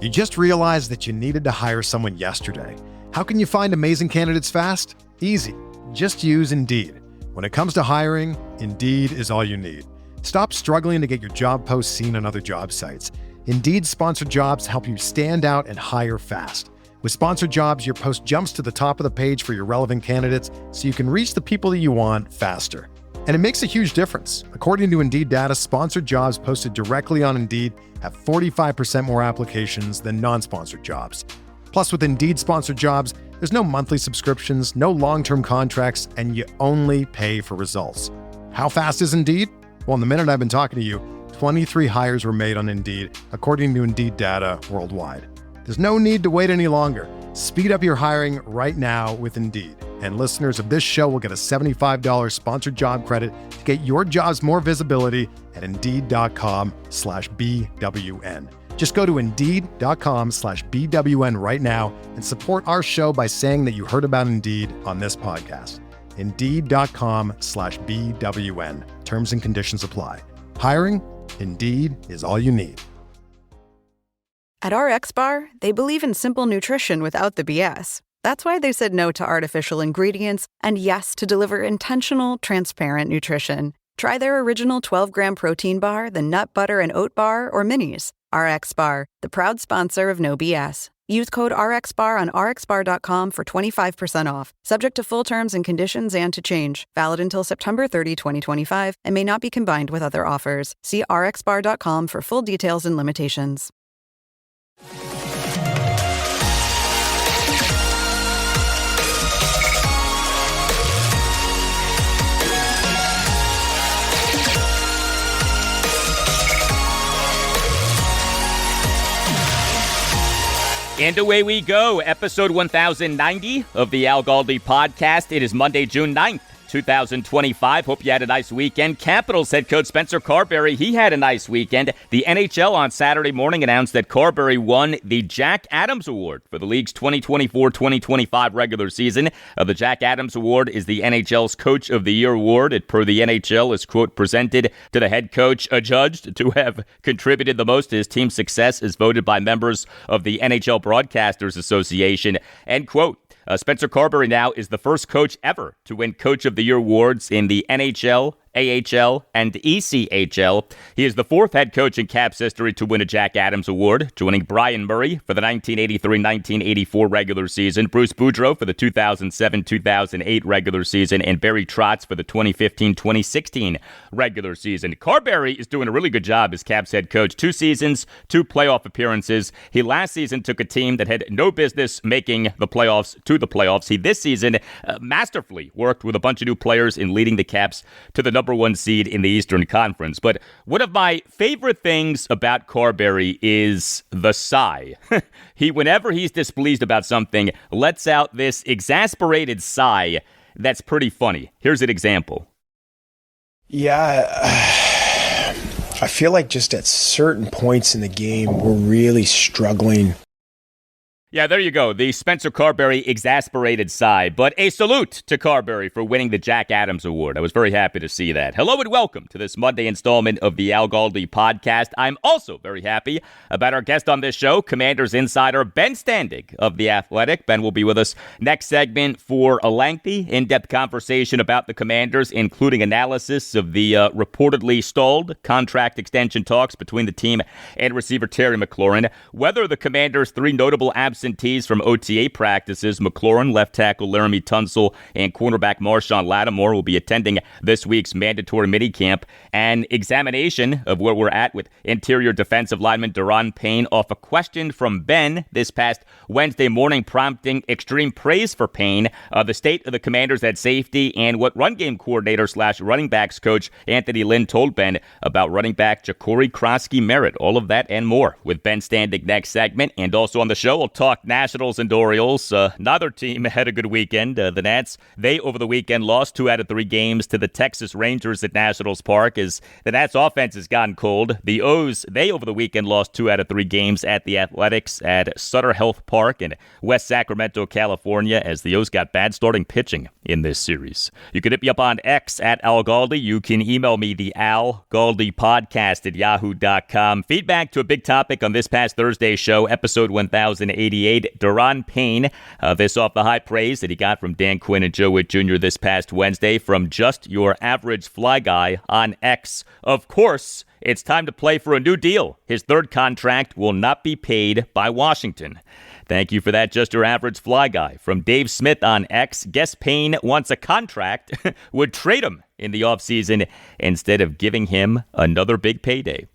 You just realized that you needed to hire someone yesterday. How can you find amazing candidates fast? Easy. Just use Indeed. When it comes to hiring, Indeed is all you need. Stop struggling to get your job posts seen on other job sites. Indeed-sponsored jobs help you stand out and hire fast. With sponsored jobs, your post jumps to the top of the page for your relevant candidates so you can reach the people that you want faster. And it makes a huge difference. According to Indeed data, sponsored jobs posted directly on Indeed have 45% more applications than non-sponsored jobs. Plus, with Indeed-sponsored jobs, there's no monthly subscriptions, no long-term contracts, and you only pay for results. How fast is Indeed? Well, in the minute I've been talking to you, 23 hires were made on Indeed, according to Indeed data worldwide. There's no need to wait any longer. Speed up your hiring right now with Indeed. And listeners of this show will get a $75 sponsored job credit to get your jobs more visibility at Indeed.com/BWN. Just go to Indeed.com/BWN right now and support our show by saying that you heard about Indeed on this podcast. Indeed.com/BWN. Terms and conditions apply. Hiring? Indeed is all you need. At RX Bar, they believe in simple nutrition without the BS. That's why they said no to artificial ingredients and yes to deliver intentional, transparent nutrition. Try their original 12-gram protein bar, the nut butter and oat bar, or minis. RX Bar, the proud sponsor of No BS. Use code RXBAR on rxbar.com for 25% off. Subject to full terms and conditions and to change. Valid until September 30, 2025, and may not be combined with other offers. See rxbar.com for full details and limitations. And away we go, episode 1090 of the Al Galdi podcast. It is Monday, June 9th, 2025. Hope you had a nice weekend. Capitals head coach Spencer Carberry, he had a nice weekend. The NHL on Saturday morning announced that Carberry won the Jack Adams Award for the league's 2024-2025 regular season. The Jack Adams Award is the NHL's Coach of the Year award. It, per the NHL, is, quote, presented to the head coach adjudged to have contributed the most to his team's success, is voted by members of the NHL Broadcasters Association, end quote. Spencer Carberry now is the first coach ever to win Coach of the Year awards in the NHL, AHL, and ECHL. He is the fourth head coach in Caps history to win a Jack Adams Award, joining Brian Murray for the 1983-1984 regular season, Bruce Boudreau for the 2007-2008 regular season, and Barry Trotz for the 2015-2016 regular season. Carberry is doing a really good job as Caps head coach. 2 seasons, 2 playoff appearances. He last season took a team that had no business making the playoffs to the playoffs. He this season masterfully worked with a bunch of new players in leading the Caps to the number 1 seed in the Eastern Conference. But one of my favorite things about Carberry is the sigh. Whenever he's displeased about something, lets out this exasperated sigh that's pretty funny. Here's an example. Yeah, I feel like just at certain points in the game, we're really struggling. Yeah, there you go. The Spencer Carberry exasperated sigh. But a salute to Carberry for winning the Jack Adams Award. I was very happy to see that. Hello and welcome to this Monday installment of the Al Galdi podcast. I'm also very happy about our guest on this show, Commanders insider Ben Standig of The Athletic. Ben will be with us next segment for a lengthy, in-depth conversation about the Commanders, including analysis of the reportedly stalled contract extension talks between the team and receiver Terry McLaurin, whether the Commanders' 3 notable absentees from OTA practices, McLaurin, left tackle Laremy Tunsil, and cornerback Marshon Lattimore will be attending this week's mandatory minicamp. An examination of where we're at with interior defensive lineman Daron Payne off a question from Ben this past Wednesday morning, prompting extreme praise for Payne, the state of the Commanders at safety, and what run game coordinator / running backs coach Anthony Lynn told Ben about running back Jacory Croskey-Merritt. All of that and more with Ben Standig next segment. And also on the show, we'll talk talk Nationals and Orioles. Neither team had a good weekend. The Nats, they over the weekend lost 2 out of 3 games to the Texas Rangers at Nationals Park as the Nats offense has gotten cold. The O's, they over the weekend lost 2 out of 3 games at the Athletics at Sutter Health Park in West Sacramento, California, as the O's got bad starting pitching in this series. You can hit me up on X at Al Galdi. You can email me the Al Galdi podcast at yahoo.com. Feedback to a big topic on this past Thursday's show, episode 1088. Daron Payne, this off the high praise that he got from Dan Quinn and Joe Whitt Jr. this past Wednesday from Just Your Average Fly Guy on X. Of course, it's time to play for a new deal. His third contract will not be paid by Washington. Thank you for that, Just Your Average Fly Guy. From Dave Smith on X, guess Payne wants a contract, would trade him in the offseason instead of giving him another big payday.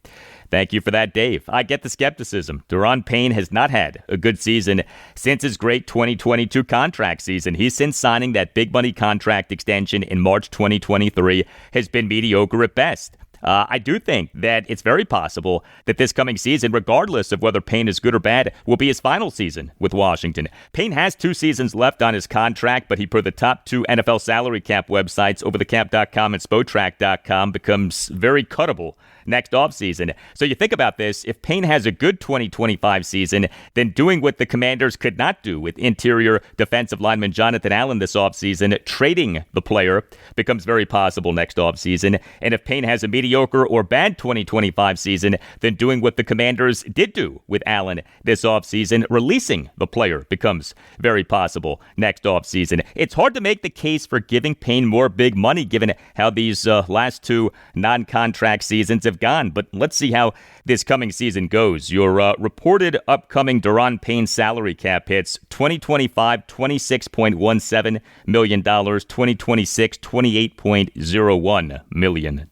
Thank you for that, Dave. I get the skepticism. Daron Payne has not had a good season since his great 2022 contract season. He's since signing that big money contract extension in March 2023 has been mediocre at best. I do think that it's very possible that this coming season, regardless of whether Payne is good or bad, will be his final season with Washington. Payne has 2 seasons left on his contract, but he, per the top 2 NFL salary cap websites, overthecap.com and spotrac.com, becomes very cuttable next offseason. So you think about this, if Payne has a good 2025 season, then doing what the Commanders could not do with interior defensive lineman Jonathan Allen this offseason, trading the player becomes very possible next offseason. And if Payne has a mediocre or bad 2025 season, then doing what the Commanders did do with Allen this offseason, releasing the player becomes very possible next offseason. It's hard to make the case for giving Payne more big money given how these last 2 non-contract seasons have gone, but let's see how this coming season goes. Your reported upcoming Daron Payne salary cap hits: 2025, $26.17 million, 2026, $28.01 million.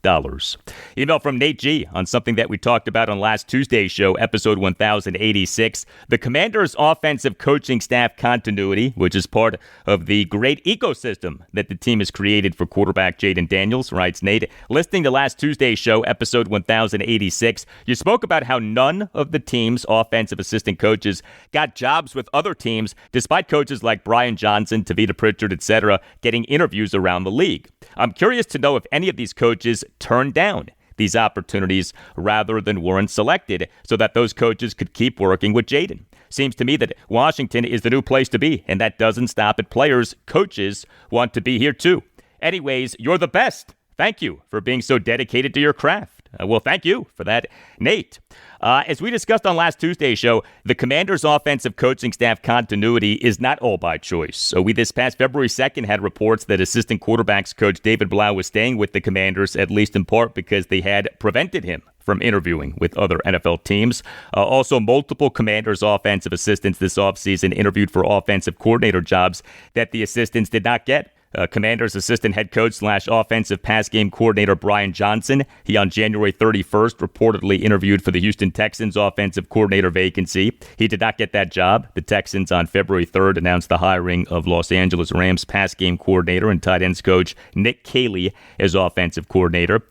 Email from Nate G on something that we talked about on last Tuesday's show, episode 1086. The Commanders' offensive coaching staff continuity, which is part of the great ecosystem that the team has created for quarterback Jayden Daniels, writes Nate. Listening to last Tuesday's show, episode 1086, you spoke about how none of the team's offensive assistant coaches got jobs with other teams, despite coaches like Brian Johnson, Tavita Pritchard, etc., getting interviews around the league. I'm curious to know if any of these coaches turned down these opportunities rather than weren't selected so that those coaches could keep working with Jayden. Seems to me that Washington is the new place to be, and that doesn't stop at players. Coaches want to be here too. Anyways, you're the best. Thank you for being so dedicated to your craft. Well, thank you for that, Nate. As we discussed on last Tuesday's show, the Commanders' offensive coaching staff continuity is not all by choice. So we this past February 2nd had reports that assistant quarterbacks coach David Blau was staying with the Commanders, at least in part because they had prevented him from interviewing with other NFL teams. Also, multiple Commanders' offensive assistants this offseason interviewed for offensive coordinator jobs that the assistants did not get. Commanders assistant head coach / offensive pass game coordinator Brian Johnson. He on January 31st reportedly interviewed for the Houston Texans offensive coordinator vacancy. He did not get that job. The Texans on February 3rd announced the hiring of Los Angeles Rams pass game coordinator and tight ends coach Nick Caley as offensive coordinator.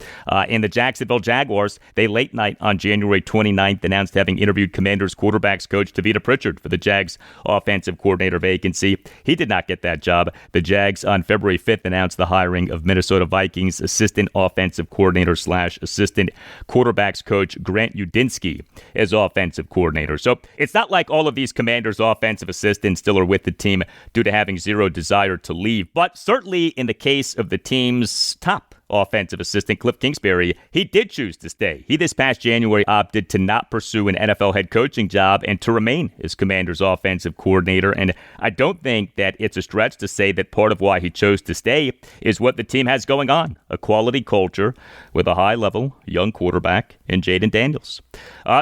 In the Jacksonville Jaguars, they late night on January 29th announced having interviewed Commanders quarterbacks coach Tavita Pritchard for the Jags offensive coordinator vacancy. He did not get that job. The Jags on February 5th announced the hiring of Minnesota Vikings assistant offensive coordinator / assistant quarterbacks coach Grant Udinski as offensive coordinator. So it's not like all of these Commanders offensive assistants still are with the team due to having zero desire to leave. But certainly in the case of the team's top offensive assistant Cliff Kingsbury, he did choose to stay. He this past January opted to not pursue an NFL head coaching job and to remain as Commanders offensive coordinator. And I don't think that it's a stretch to say that part of why he chose to stay is what the team has going on, a quality culture with a high-level young quarterback in Jayden Daniels.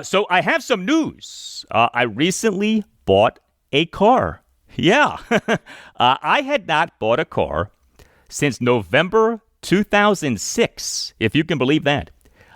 So I have some news. I recently bought a car. Yeah, I had not bought a car since November 2006, if you can believe that.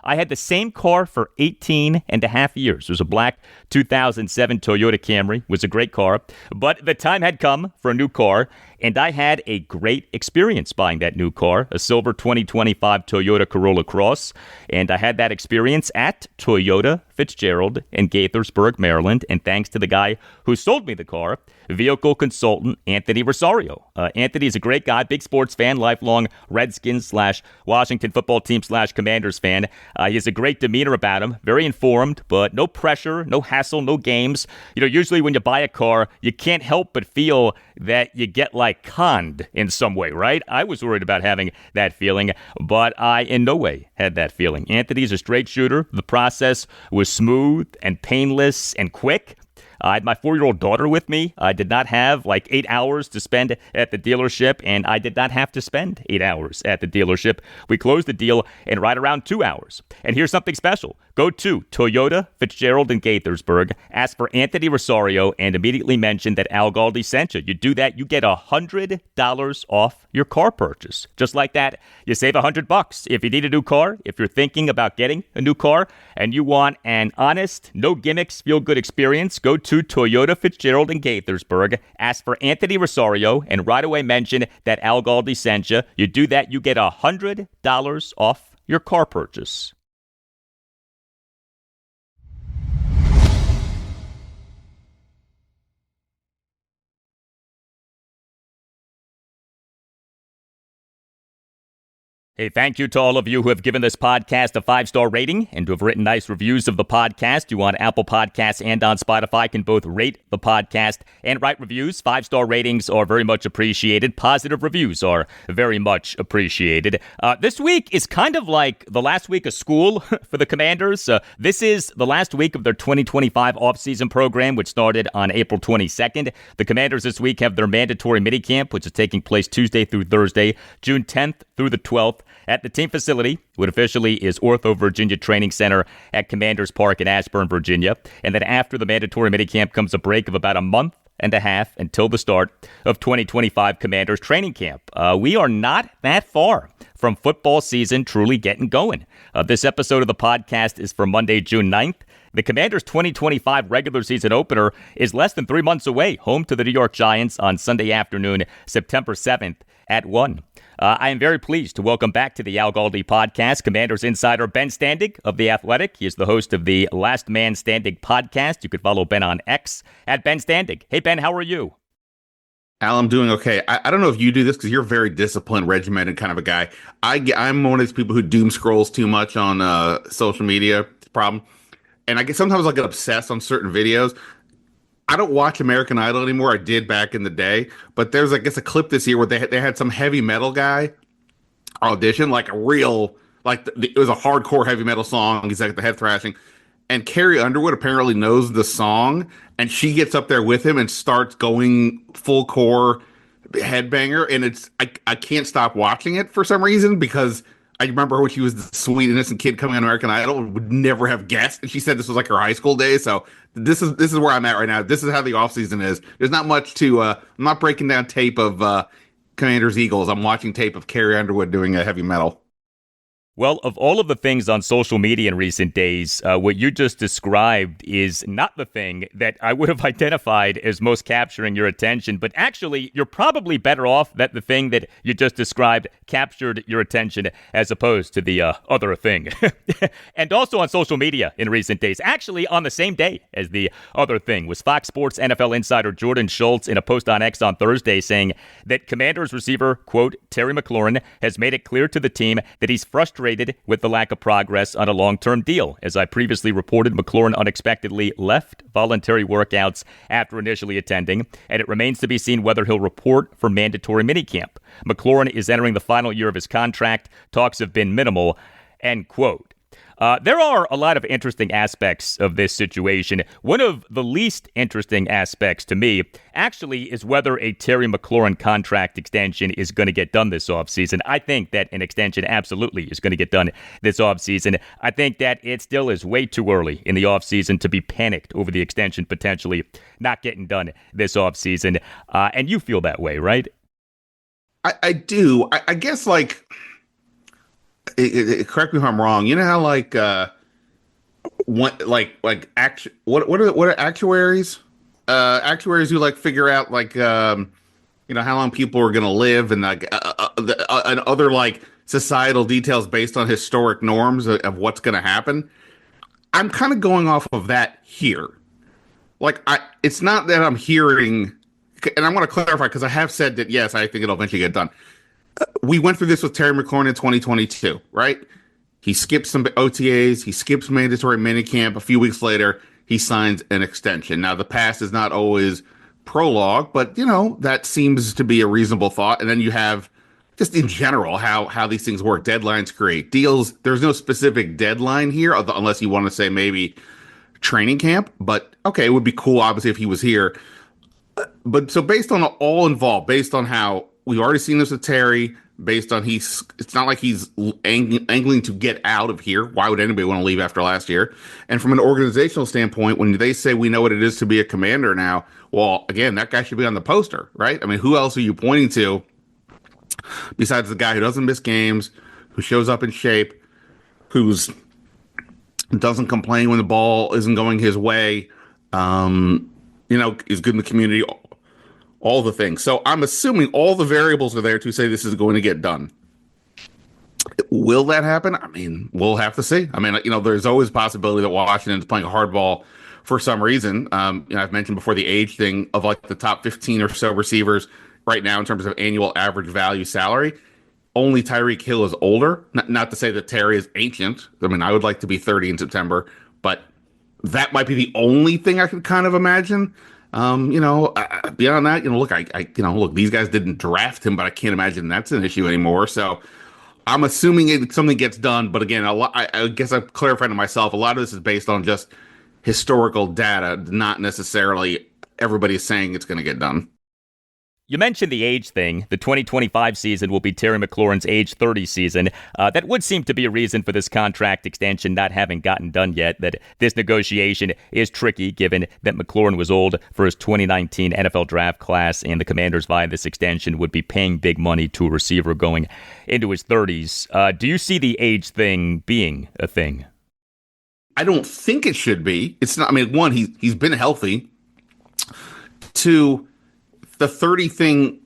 I had the same car for 18 and a half years. It was a black 2007 Toyota Camry. It was a great car. But the time had come for a new car, And I had a great experience buying that new car, a silver 2025 Toyota Corolla Cross. And I had that experience at Toyota Fitzgerald in Gaithersburg, Maryland. And thanks to the guy who sold me the car, vehicle consultant Anthony Rosario. Anthony is a great guy, big sports fan, lifelong Redskins/Washington football team/Commanders fan. He has a great demeanor about him, very informed, but no pressure, no hassle, no games. Usually when you buy a car, you can't help but feel that you get conned in some way, right? I was worried about having that feeling, but I in no way had that feeling. Anthony's a straight shooter. The process was smooth and painless and quick. I had my 4-year-old daughter with me. I did not have 8 hours to spend at the dealership, and I did not have to spend 8 hours at the dealership. We closed the deal in right around 2 hours. And here's something special. Go to Toyota Fitzgerald in Gaithersburg, ask for Anthony Rosario, and immediately mention that Al Galdi sent you. You do that, you get $100 off your car purchase. Just like that, you save $100. If you need a new car, if you're thinking about getting a new car, and you want an honest, no gimmicks, feel-good experience, go to Toyota Fitzgerald in Gaithersburg, ask for Anthony Rosario, and right away mention that Al Galdi sent you. You do that, you get $100 off your car purchase. Hey, thank you to all of you who have given this podcast a 5-star rating and who have written nice reviews of the podcast. You on Apple Podcasts and on Spotify can both rate the podcast and write reviews. 5-star ratings are very much appreciated. Positive reviews are very much appreciated. This week is kind of like the last week of school for the Commanders. This is the last week of their 2025 offseason program, which started on April 22nd. The Commanders this week have their mandatory minicamp, which is taking place Tuesday through Thursday, June 10th through the 12th. At the team facility, what officially is Ortho Virginia Training Center at Commanders Park in Ashburn, Virginia. And then after the mandatory minicamp comes a break of about a month and a half until the start of 2025 Commanders training camp. We are not that far from football season truly getting going. This episode of the podcast is for Monday, June 9th. The Commanders' 2025 regular season opener is less than 3 months away, home to the New York Giants on Sunday afternoon, September 7th at 1. I am very pleased to welcome back to the Al Galdi podcast Commanders insider Ben Standig of The Athletic. He is the host of the Last Man Standing podcast. You can follow Ben on X at Ben Standig. Hey, Ben, how are you? Al, I'm doing okay. I don't know if you do this because you're a very disciplined, regimented kind of a guy. I'm one of these people who doom scrolls too much on social media. It's a problem. And I guess sometimes I'll get obsessed on certain videos. I don't watch American Idol anymore. I did back in the day, but there's, I guess, a clip this year where they had some heavy metal guy audition, it was a hardcore heavy metal song. He's the head thrashing, and Carrie Underwood apparently knows the song, and she gets up there with him and starts going full core headbanger, and I can't stop watching it for some reason because I remember when she was the sweet, innocent kid coming on American Idol, would never have guessed. And she said this was her high school days. So this is where I'm at right now. This is how the offseason is. There's not much to, I'm not breaking down tape of Commanders Eagles. I'm watching tape of Carrie Underwood doing a heavy metal. Well, of all of the things on social media in recent days, what you just described is not the thing that I would have identified as most capturing your attention. But actually, you're probably better off that the thing that you just described captured your attention as opposed to the other thing. And also on social media in recent days, actually on the same day as the other thing, was Fox Sports NFL insider Jordan Schultz in a post on X on Thursday saying that Commanders receiver, quote, Terry McLaurin has made it clear to the team that he's frustrated with the lack of progress on a long-term deal. As I previously reported, McLaurin unexpectedly left voluntary workouts after initially attending, and it remains to be seen whether he'll report for mandatory minicamp. McLaurin is entering the final year of his contract. Talks have been minimal, end quote. There are a lot of interesting aspects of this situation. One of the least interesting aspects to me actually is whether a Terry McLaurin contract extension is going to get done this offseason. I think that an extension absolutely is going to get done this offseason. I think that it still is way too early in the offseason to be panicked over the extension potentially not getting done this offseason. And you feel that way, right? I do. I guess correct me if I'm wrong. You know how what are actuaries? Actuaries who figure out how long people are going to live and and other like societal details based on historic norms of what's going to happen. I'm kind of going off of that here. Like, it's not that I'm hearing, and I want to clarify because I have said that, yes, I think it'll eventually get done. We went through this with Terry McLaurin in 2022, right? He skips some OTAs, he skips mandatory minicamp. A few weeks later, he signs an extension. Now, the past is not always prologue, but, that seems to be a reasonable thought. And then you have, just in general, how these things work. Deadlines create deals. There's no specific deadline here, unless you want to say maybe training camp. But, okay, it would be cool, obviously, if he was here. But so based on all involved, based on how we've already seen this with Terry, based on it's not like he's angling to get out of here. Why would anybody want to leave after last year? And from an organizational standpoint, when they say we know what it is to be a commander now, well, again, that guy should be on the poster, right? I mean, who else are you pointing to besides the guy who doesn't miss games, who shows up in shape, who's doesn't complain when the ball isn't going his way, is good in the community, all the things. So I'm assuming all the variables are there to say this is going to get done. Will that happen? I mean, we'll have to see. I mean, there's always a possibility that Washington's playing a hardball for some reason. I've mentioned before the age thing of like the top 15 or so receivers right now in terms of annual average value salary. Only Tyreek Hill is older. Not to say that Terry is ancient. I mean, I would like to be 30 in September, but that might be the only thing I could kind of imagine. Beyond that, look, these guys didn't draft him, but I can't imagine that's an issue anymore. So I'm assuming something gets done. But again, I guess I've clarified to myself, a lot of this is based on just historical data, not necessarily everybody is saying it's going to get done. You mentioned the age thing. The 2025 season will be Terry McLaurin's age 30 season. That would seem to be a reason for this contract extension not having gotten done yet, that this negotiation is tricky given that McLaurin was old for his 2019 NFL draft class, and the Commanders via this extension would be paying big money to a receiver going into his 30s. Do you see the age thing being a thing? I don't think it should be. It's not. I mean, one, he's been healthy. Two, the 30 thing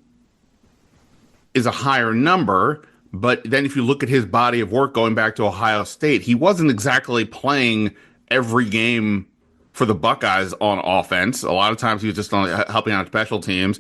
is a higher number, but then if you look at his body of work going back to Ohio State, he wasn't exactly playing every game for the Buckeyes on offense. A lot of times he was just helping on special teams.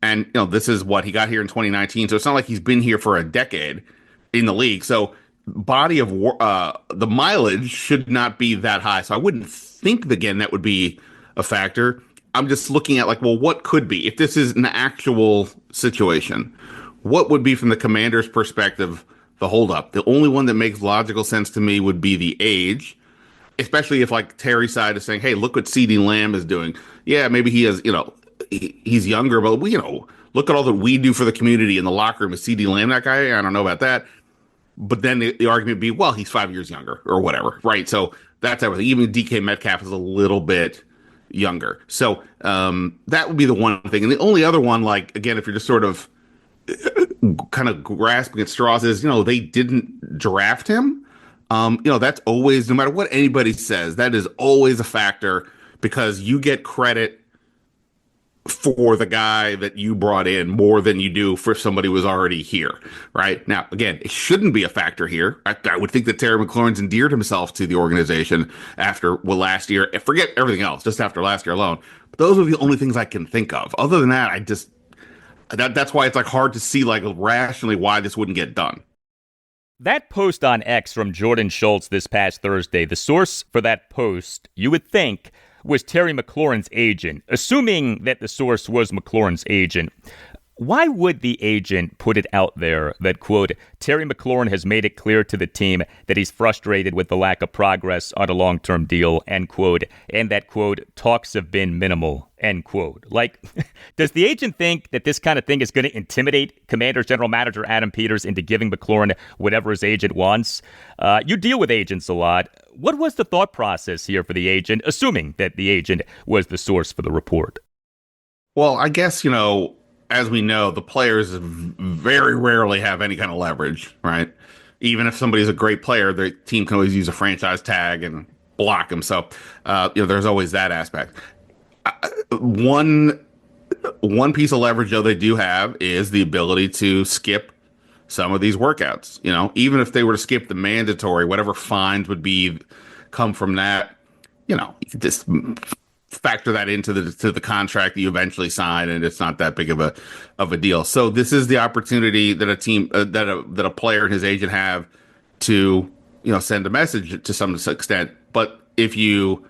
And, this is what he got here in 2019. So it's not like he's been here for a decade in the league. So body of the mileage should not be that high. So I wouldn't think, again, that would be a factor. I'm just looking at what could be if this is an actual situation. What would be, from the Commander's perspective, the holdup? The only one that makes logical sense to me would be the age, especially if Terry's side is saying, "Hey, look what CeeDee Lamb is doing." Yeah, maybe he has, he's younger, but look at all that we do for the community in the locker room. Is CeeDee Lamb that guy? I don't know about that. But then the argument would be, well, he's 5 years younger or whatever, right? So that's everything. Even DK Metcalf is a little bit younger. So that would be the one thing. And the only other one, again, if you're just sort of kind of grasping at straws, is, they didn't draft him. That's always, no matter what anybody says, that is always a factor, because you get credit for the guy that you brought in more than you do for somebody who was already here, right? Now, again, it shouldn't be a factor here. I would think that Terry McLaurin's endeared himself to the organization after last year. Forget everything else, just after last year alone. But those are the only things I can think of. Other than that, that's why it's hard to see rationally why this wouldn't get done. That post on X from Jordan Schultz this past Thursday, the source for that post, you would think, was Terry McLaurin's agent. Assuming that the source was McLaurin's agent, why would the agent put it out there that, quote, Terry McLaurin has made it clear to the team that he's frustrated with the lack of progress on a long-term deal, end quote, and that, quote, talks have been minimal, end quote? Does the agent think that this kind of thing is going to intimidate Commanders general manager Adam Peters into giving McLaurin whatever his agent wants? You deal with agents a lot. What was the thought process here for the agent, assuming that the agent was the source for the report? Well, I guess, as we know, the players very rarely have any kind of leverage, right? Even if somebody's a great player, their team can always use a franchise tag and block them. So, there's always that aspect. One one piece of leverage, though, they do have is the ability to skip some of these workouts. Even if they were to skip the mandatory, whatever fines would come from that, you could just factor that into the contract that you eventually sign, and it's not that big of a deal. So this is the opportunity that a team that a player and his agent have to send a message to some extent. But if you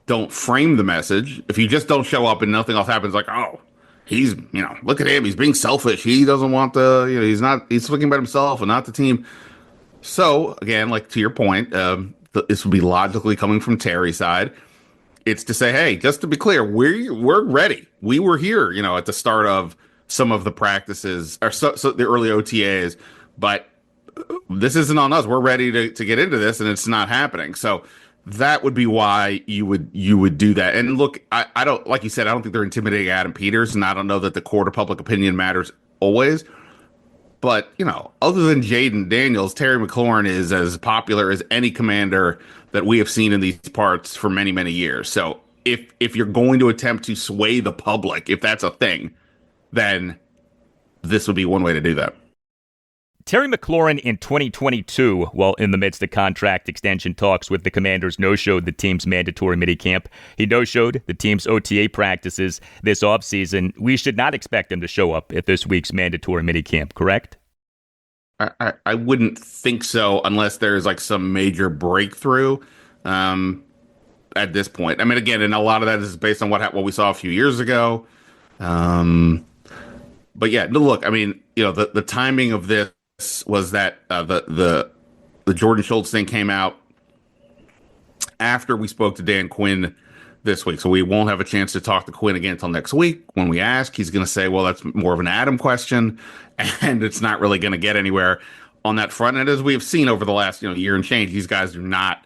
don't frame the message, if you just don't show up and nothing else happens, like, oh, he's look at him, he's being selfish, he doesn't want he's looking at himself and not the team. So again, like to your point, this would be logically coming from Terry's side. It's to say, hey, just to be clear, we're ready. We were here, at the start of some of the practices or so the early OTAs, but this isn't on us. We're ready to get into this, and it's not happening. So that would be why you would do that. And look, I don't, like you said, I don't think they're intimidating Adam Peters, and I don't know that the court of public opinion matters always. But, other than Jaden Daniels, Terry McLaurin is as popular as any commander that we have seen in these parts for many, many years. So if you're going to attempt to sway the public, if that's a thing, then this would be one way to do that. Terry McLaurin in 2022, while in the midst of contract extension talks with the Commanders, no-showed the team's mandatory minicamp. He no-showed the team's OTA practices this offseason. We should not expect him to show up at this week's mandatory minicamp, correct? I wouldn't think so unless there's like some major breakthrough at this point. I mean, again, and a lot of that is based on what we saw a few years ago. But yeah, no, look, I mean, the timing of this was that the Jordan Schultz thing came out after we spoke to Dan Quinn this week. So we won't have a chance to talk to Quinn again until next week. When we ask, he's going to say, well, that's more of an Adam question, and it's not really going to get anywhere on that front. And as we've seen over the last year and change, these guys do not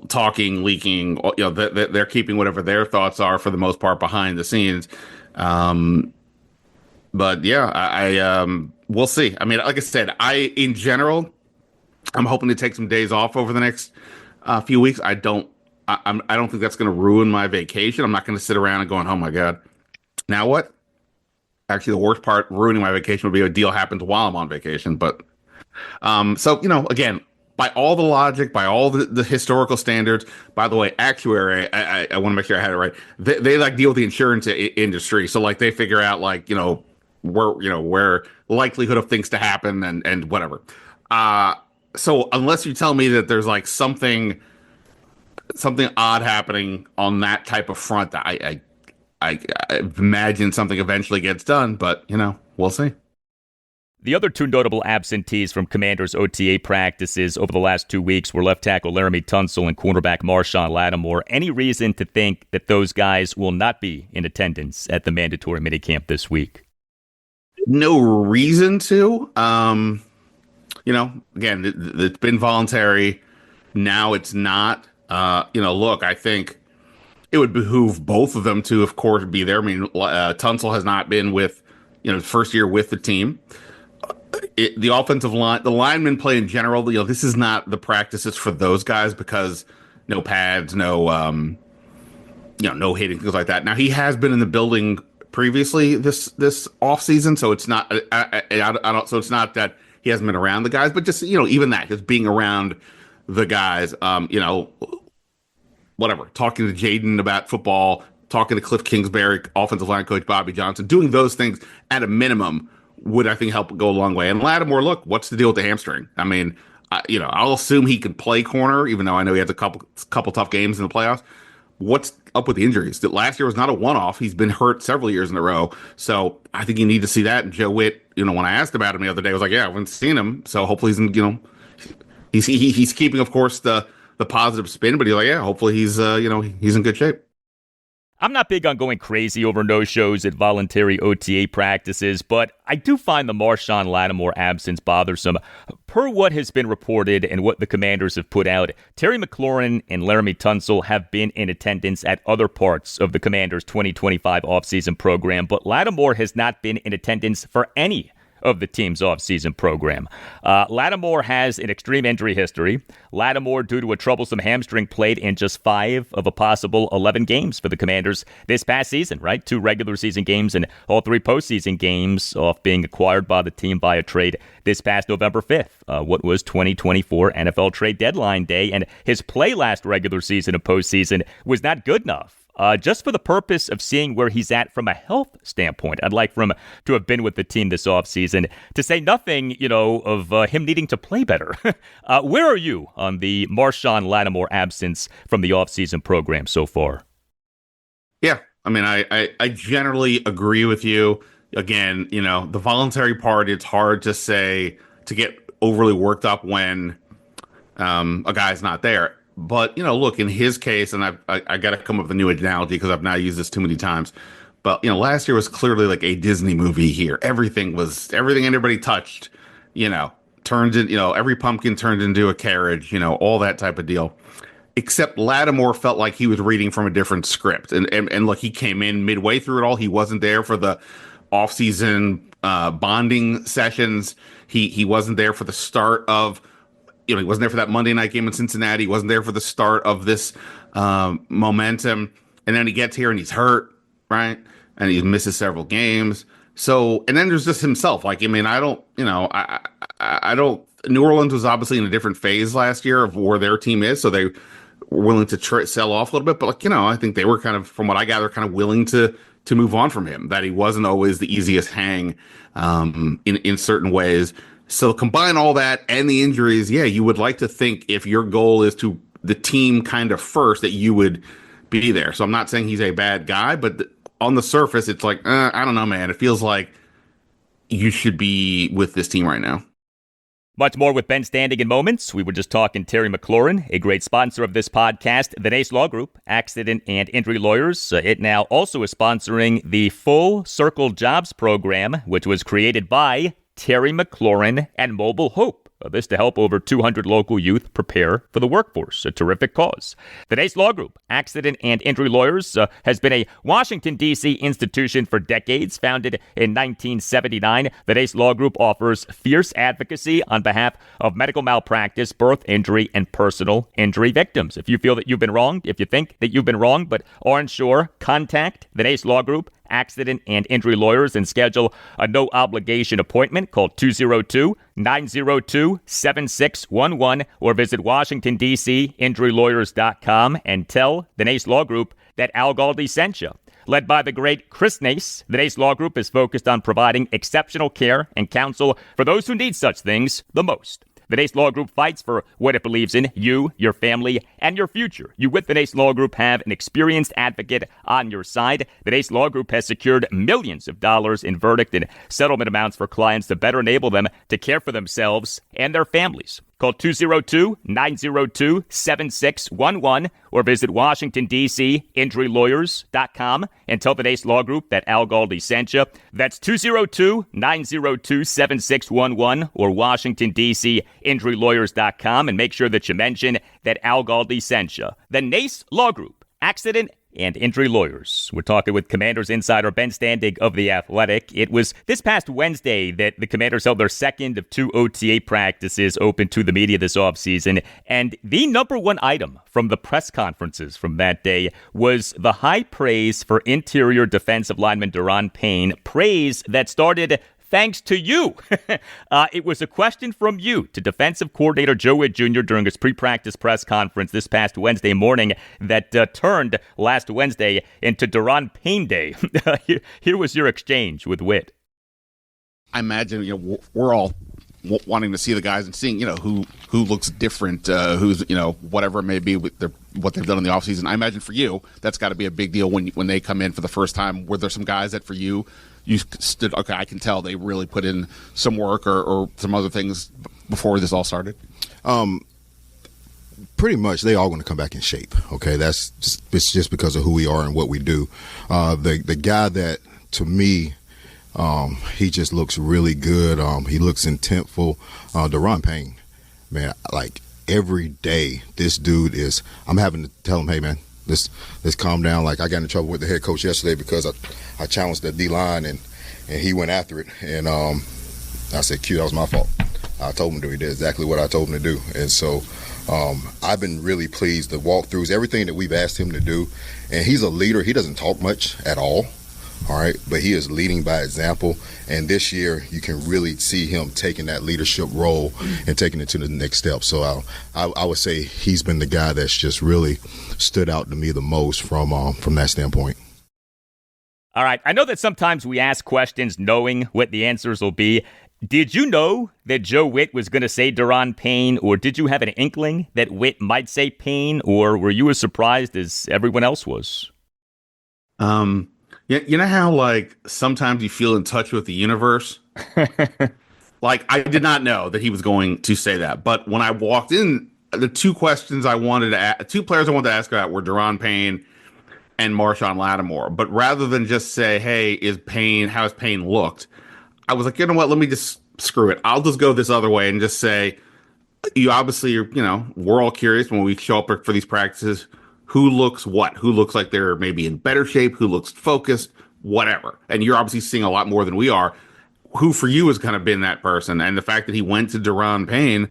talking, leaking. They're keeping whatever their thoughts are for the most part behind the scenes. But yeah, we'll see. I mean, like I said, in general, I'm hoping to take some days off over the next few weeks. I don't think that's going to ruin my vacation. I'm not going to sit around and going, oh my God, now what? Actually, the worst part ruining my vacation would be a deal happens while I'm on vacation. But so, again, by all the logic, by all the historical standards, by the way, actuary, I want to make sure I had it right. They like deal with the insurance industry. So like they figure out like, where likelihood of things to happen and whatever. So unless you tell me that there's like something odd happening on that type of front, I imagine something eventually gets done, but we'll see. The other two notable absentees from Commanders' OTA practices over the last 2 weeks were left tackle Laremy Tunsil and cornerback Marshon Lattimore. Any reason to think that those guys will not be in attendance at the mandatory minicamp this week? No reason to. Again, it's been voluntary. Now it's not. Look, I think it would behoove both of them to, of course, be there. I mean, Tunsil has not been with, first year with the team. The offensive line, the linemen play in general. This is not the practices for those guys because no pads, no hitting, things like that. Now he has been in the building previously this off season, so it's not. I don't. So it's not that he hasn't been around the guys, but just even that, just being around the guys. Whatever, talking to Jaden about football, talking to Cliff Kingsbury, offensive line coach Bobby Johnson, doing those things at a minimum would, I think, help go a long way. And Lattimore, look, what's the deal with the hamstring? I mean, I'll assume he could play corner, even though I know he had a couple tough games in the playoffs. What's up with the injuries? That last year was not a one-off. He's been hurt several years in a row. So I think you need to see that. And Joe Whitt, when I asked about him the other day, I was like, yeah, I haven't seen him. So hopefully he's keeping, of course, the positive spin, but he's like, yeah, hopefully he's in good shape. I'm not big on going crazy over no-shows at voluntary OTA practices, but I do find the Marshon Lattimore absence bothersome. Per what has been reported and what the Commanders have put out, Terry McLaurin and Laremy Tunsil have been in attendance at other parts of the Commanders' 2025 offseason program, but Lattimore has not been in attendance for any of the team's offseason program. Lattimore has an extreme injury history. Lattimore, due to a troublesome hamstring, played in just 5 of a possible 11 games for the Commanders this past season, right? 2 regular season games and all 3 postseason games off being acquired by the team via trade this past November 5th, what was 2024 NFL trade deadline day. And his play last regular season and postseason was not good enough. Just for the purpose of seeing where he's at from a health standpoint, I'd like for him to have been with the team this offseason, to say nothing, of him needing to play better. Where are you on the Marshon Lattimore absence from the offseason program so far? Yeah, I mean, I generally agree with you. Again, the voluntary part, it's hard to say, to get overly worked up when a guy's not there. But, look, in his case, and I got to come up with a new analogy because I've now used this too many times. But, last year was clearly like a Disney movie here. Everything anybody touched, turned in, every pumpkin turned into a carriage, all that type of deal. Except Lattimore felt like he was reading from a different script. And look, he came in midway through it all. He wasn't there for the offseason bonding sessions. He wasn't there for the start of, he wasn't there for that Monday night game in Cincinnati. He wasn't there for the start of this momentum. And then he gets here and he's hurt, right? And he misses several games. So, and then there's just himself. Like, I don't, New Orleans was obviously in a different phase last year of where their team is. So they were willing to sell off a little bit. But, I think they were kind of, from what I gather, kind of willing to move on from him, that he wasn't always the easiest hang in certain ways. So combine all that and the injuries, yeah, you would like to think if your goal is to the team kind of first that you would be there. So I'm not saying he's a bad guy, but on the surface, it's like, I don't know, man. It feels like you should be with this team right now. Much more with Ben Standig in moments. We were just talking Terry McLaurin, a great sponsor of this podcast, the Nace Law Group, Accident and Injury Lawyers. It now also is sponsoring the Full Circle Jobs program, which was created by Terry McLaurin and Mobile Hope. This to help over 200 local youth prepare for the workforce, a terrific cause. The Nace Law Group, Accident and Injury Lawyers, has been a Washington, D.C. institution for decades. Founded in 1979, the Nace Law Group offers fierce advocacy on behalf of medical malpractice, birth injury, and personal injury victims. If you feel that you've been wronged, if you think that you've been wronged but aren't sure, contact the Nace Law Group, Accident and Injury Lawyers, and schedule a no-obligation appointment. Call 202-902-7611 or visit WashingtonDCInjuryLawyers.com and tell the Nace Law Group that Al Galdi sent you. Led by the great Chris Nace, the Nace Law Group is focused on providing exceptional care and counsel for those who need such things the most. The Nace Law Group fights for what it believes in, you, your family, and your future. You with the Nace Law Group have an experienced advocate on your side. The Nace Law Group has secured millions of dollars in verdict and settlement amounts for clients to better enable them to care for themselves and their families. Call 202-902-7611 or visit WashingtonDCInjuryLawyers.com and tell the Nace Law Group that Al Galdi sent you. That's 202-902-7611 or WashingtonDCInjuryLawyers.com, and make sure that you mention that Al Galdi sent you. The Nace Law Group, Accident and Injury Lawyers. We're talking with Commanders insider Ben Standig of The Athletic. It was this past Wednesday that the Commanders held their second of 2 OTA practices open to the media this offseason, and the number one item from the press conferences from that day was the high praise for interior defensive lineman Daron Payne, praise that started thanks to you. It was a question from you to defensive coordinator Joe Whitt Jr. during his pre-practice press conference this past Wednesday morning that turned last Wednesday into Daron Payne Day. Here was your exchange with Whitt. I imagine, we're all wanting to see the guys and seeing, who looks different, who's, whatever it may be with what they've done in the offseason. I imagine for you, that's got to be a big deal when they come in for the first time. Were there some guys that for you stood, okay, I can tell they really put in some work or some other things before this all started? Pretty much, they all going to come back in shape. Okay, it's just because of who we are and what we do. The guy that, to me, he just looks really good. He looks intentful. Daron Payne, man, like every day, this dude is. I'm having to tell him, hey man, let's calm down. Like I got in trouble with the head coach yesterday because I challenged the D line and he went after it. And I said, Q, that was my fault. I told him to do. He did exactly what I told him to do. And so I've been really pleased. The walkthroughs, everything that we've asked him to do. And he's a leader. He doesn't talk much at all. All right. But he is leading by example. And this year, you can really see him taking that leadership role and taking it to the next step. So I would say he's been the guy that's just really stood out to me the most from that standpoint. All right. I know that sometimes we ask questions knowing what the answers will be. Did you know that Joe Whitt was going to say Daron Payne, or did you have an inkling that Whitt might say Payne, or were you as surprised as everyone else was? You know how, like, sometimes you feel in touch with the universe? Like, I did not know that he was going to say that. But when I walked in, the two players I wanted to ask about were Daron Payne and Marshon Lattimore. But rather than just say, hey, how has Payne looked? I was like, you know what? Let me just screw it. I'll just go this other way and just say, you obviously, we're all curious when we show up for these practices. Who looks what? Who looks like they're maybe in better shape? Who looks focused? Whatever. And you're obviously seeing a lot more than we are. Who for you has kind of been that person? And the fact that he went to Daron Payne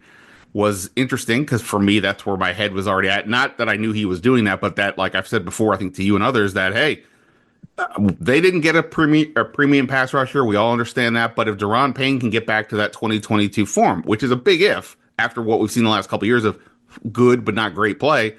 was interesting because for me, that's where my head was already at. Not that I knew he was doing that, but that, like I've said before, I think to you and others, that, hey, they didn't get a premium pass rusher. We all understand that. But if Daron Payne can get back to that 2022 form, which is a big if after what we've seen the last couple of years of good but not great play,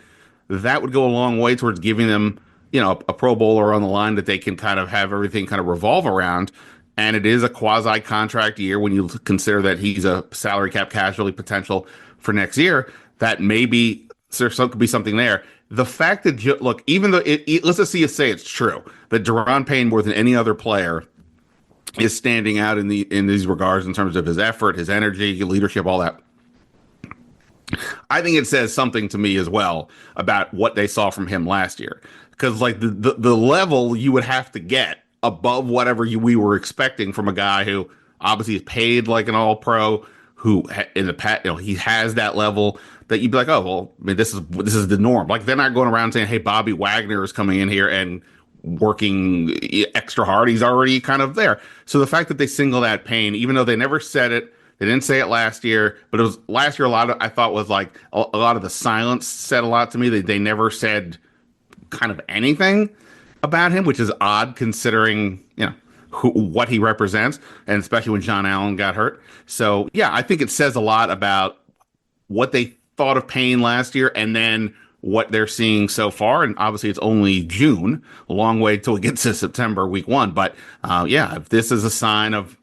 that would go a long way towards giving them, a Pro Bowler on the line that they can kind of have everything kind of revolve around. And it is a quasi-contract year when you consider that he's a salary cap casualty potential for next year. That maybe there could be something there. The fact that, look, even though let's just say it's true that Daron Payne more than any other player is standing out in these regards in terms of his effort, his energy, leadership, all that. I think it says something to me as well about what they saw from him last year, because like the level you would have to get above whatever we were expecting from a guy who obviously is paid like an all-pro, who in the past, he has that level that you'd be like, oh, well, I mean, this is the norm. Like, they're not going around saying, hey, Bobby Wagner is coming in here and working extra hard. He's already kind of there. So the fact that they singled out Payne, even though they never said it, they didn't say it last year, but it was last year. I thought was like a lot of the silence said a lot to me. They never said kind of anything about him, which is odd considering, what he represents, and especially when John Allen got hurt. So, yeah, I think it says a lot about what they thought of Payne last year and then what they're seeing so far. And obviously it's only June, a long way till it gets to September, week 1. But, if this is a sign of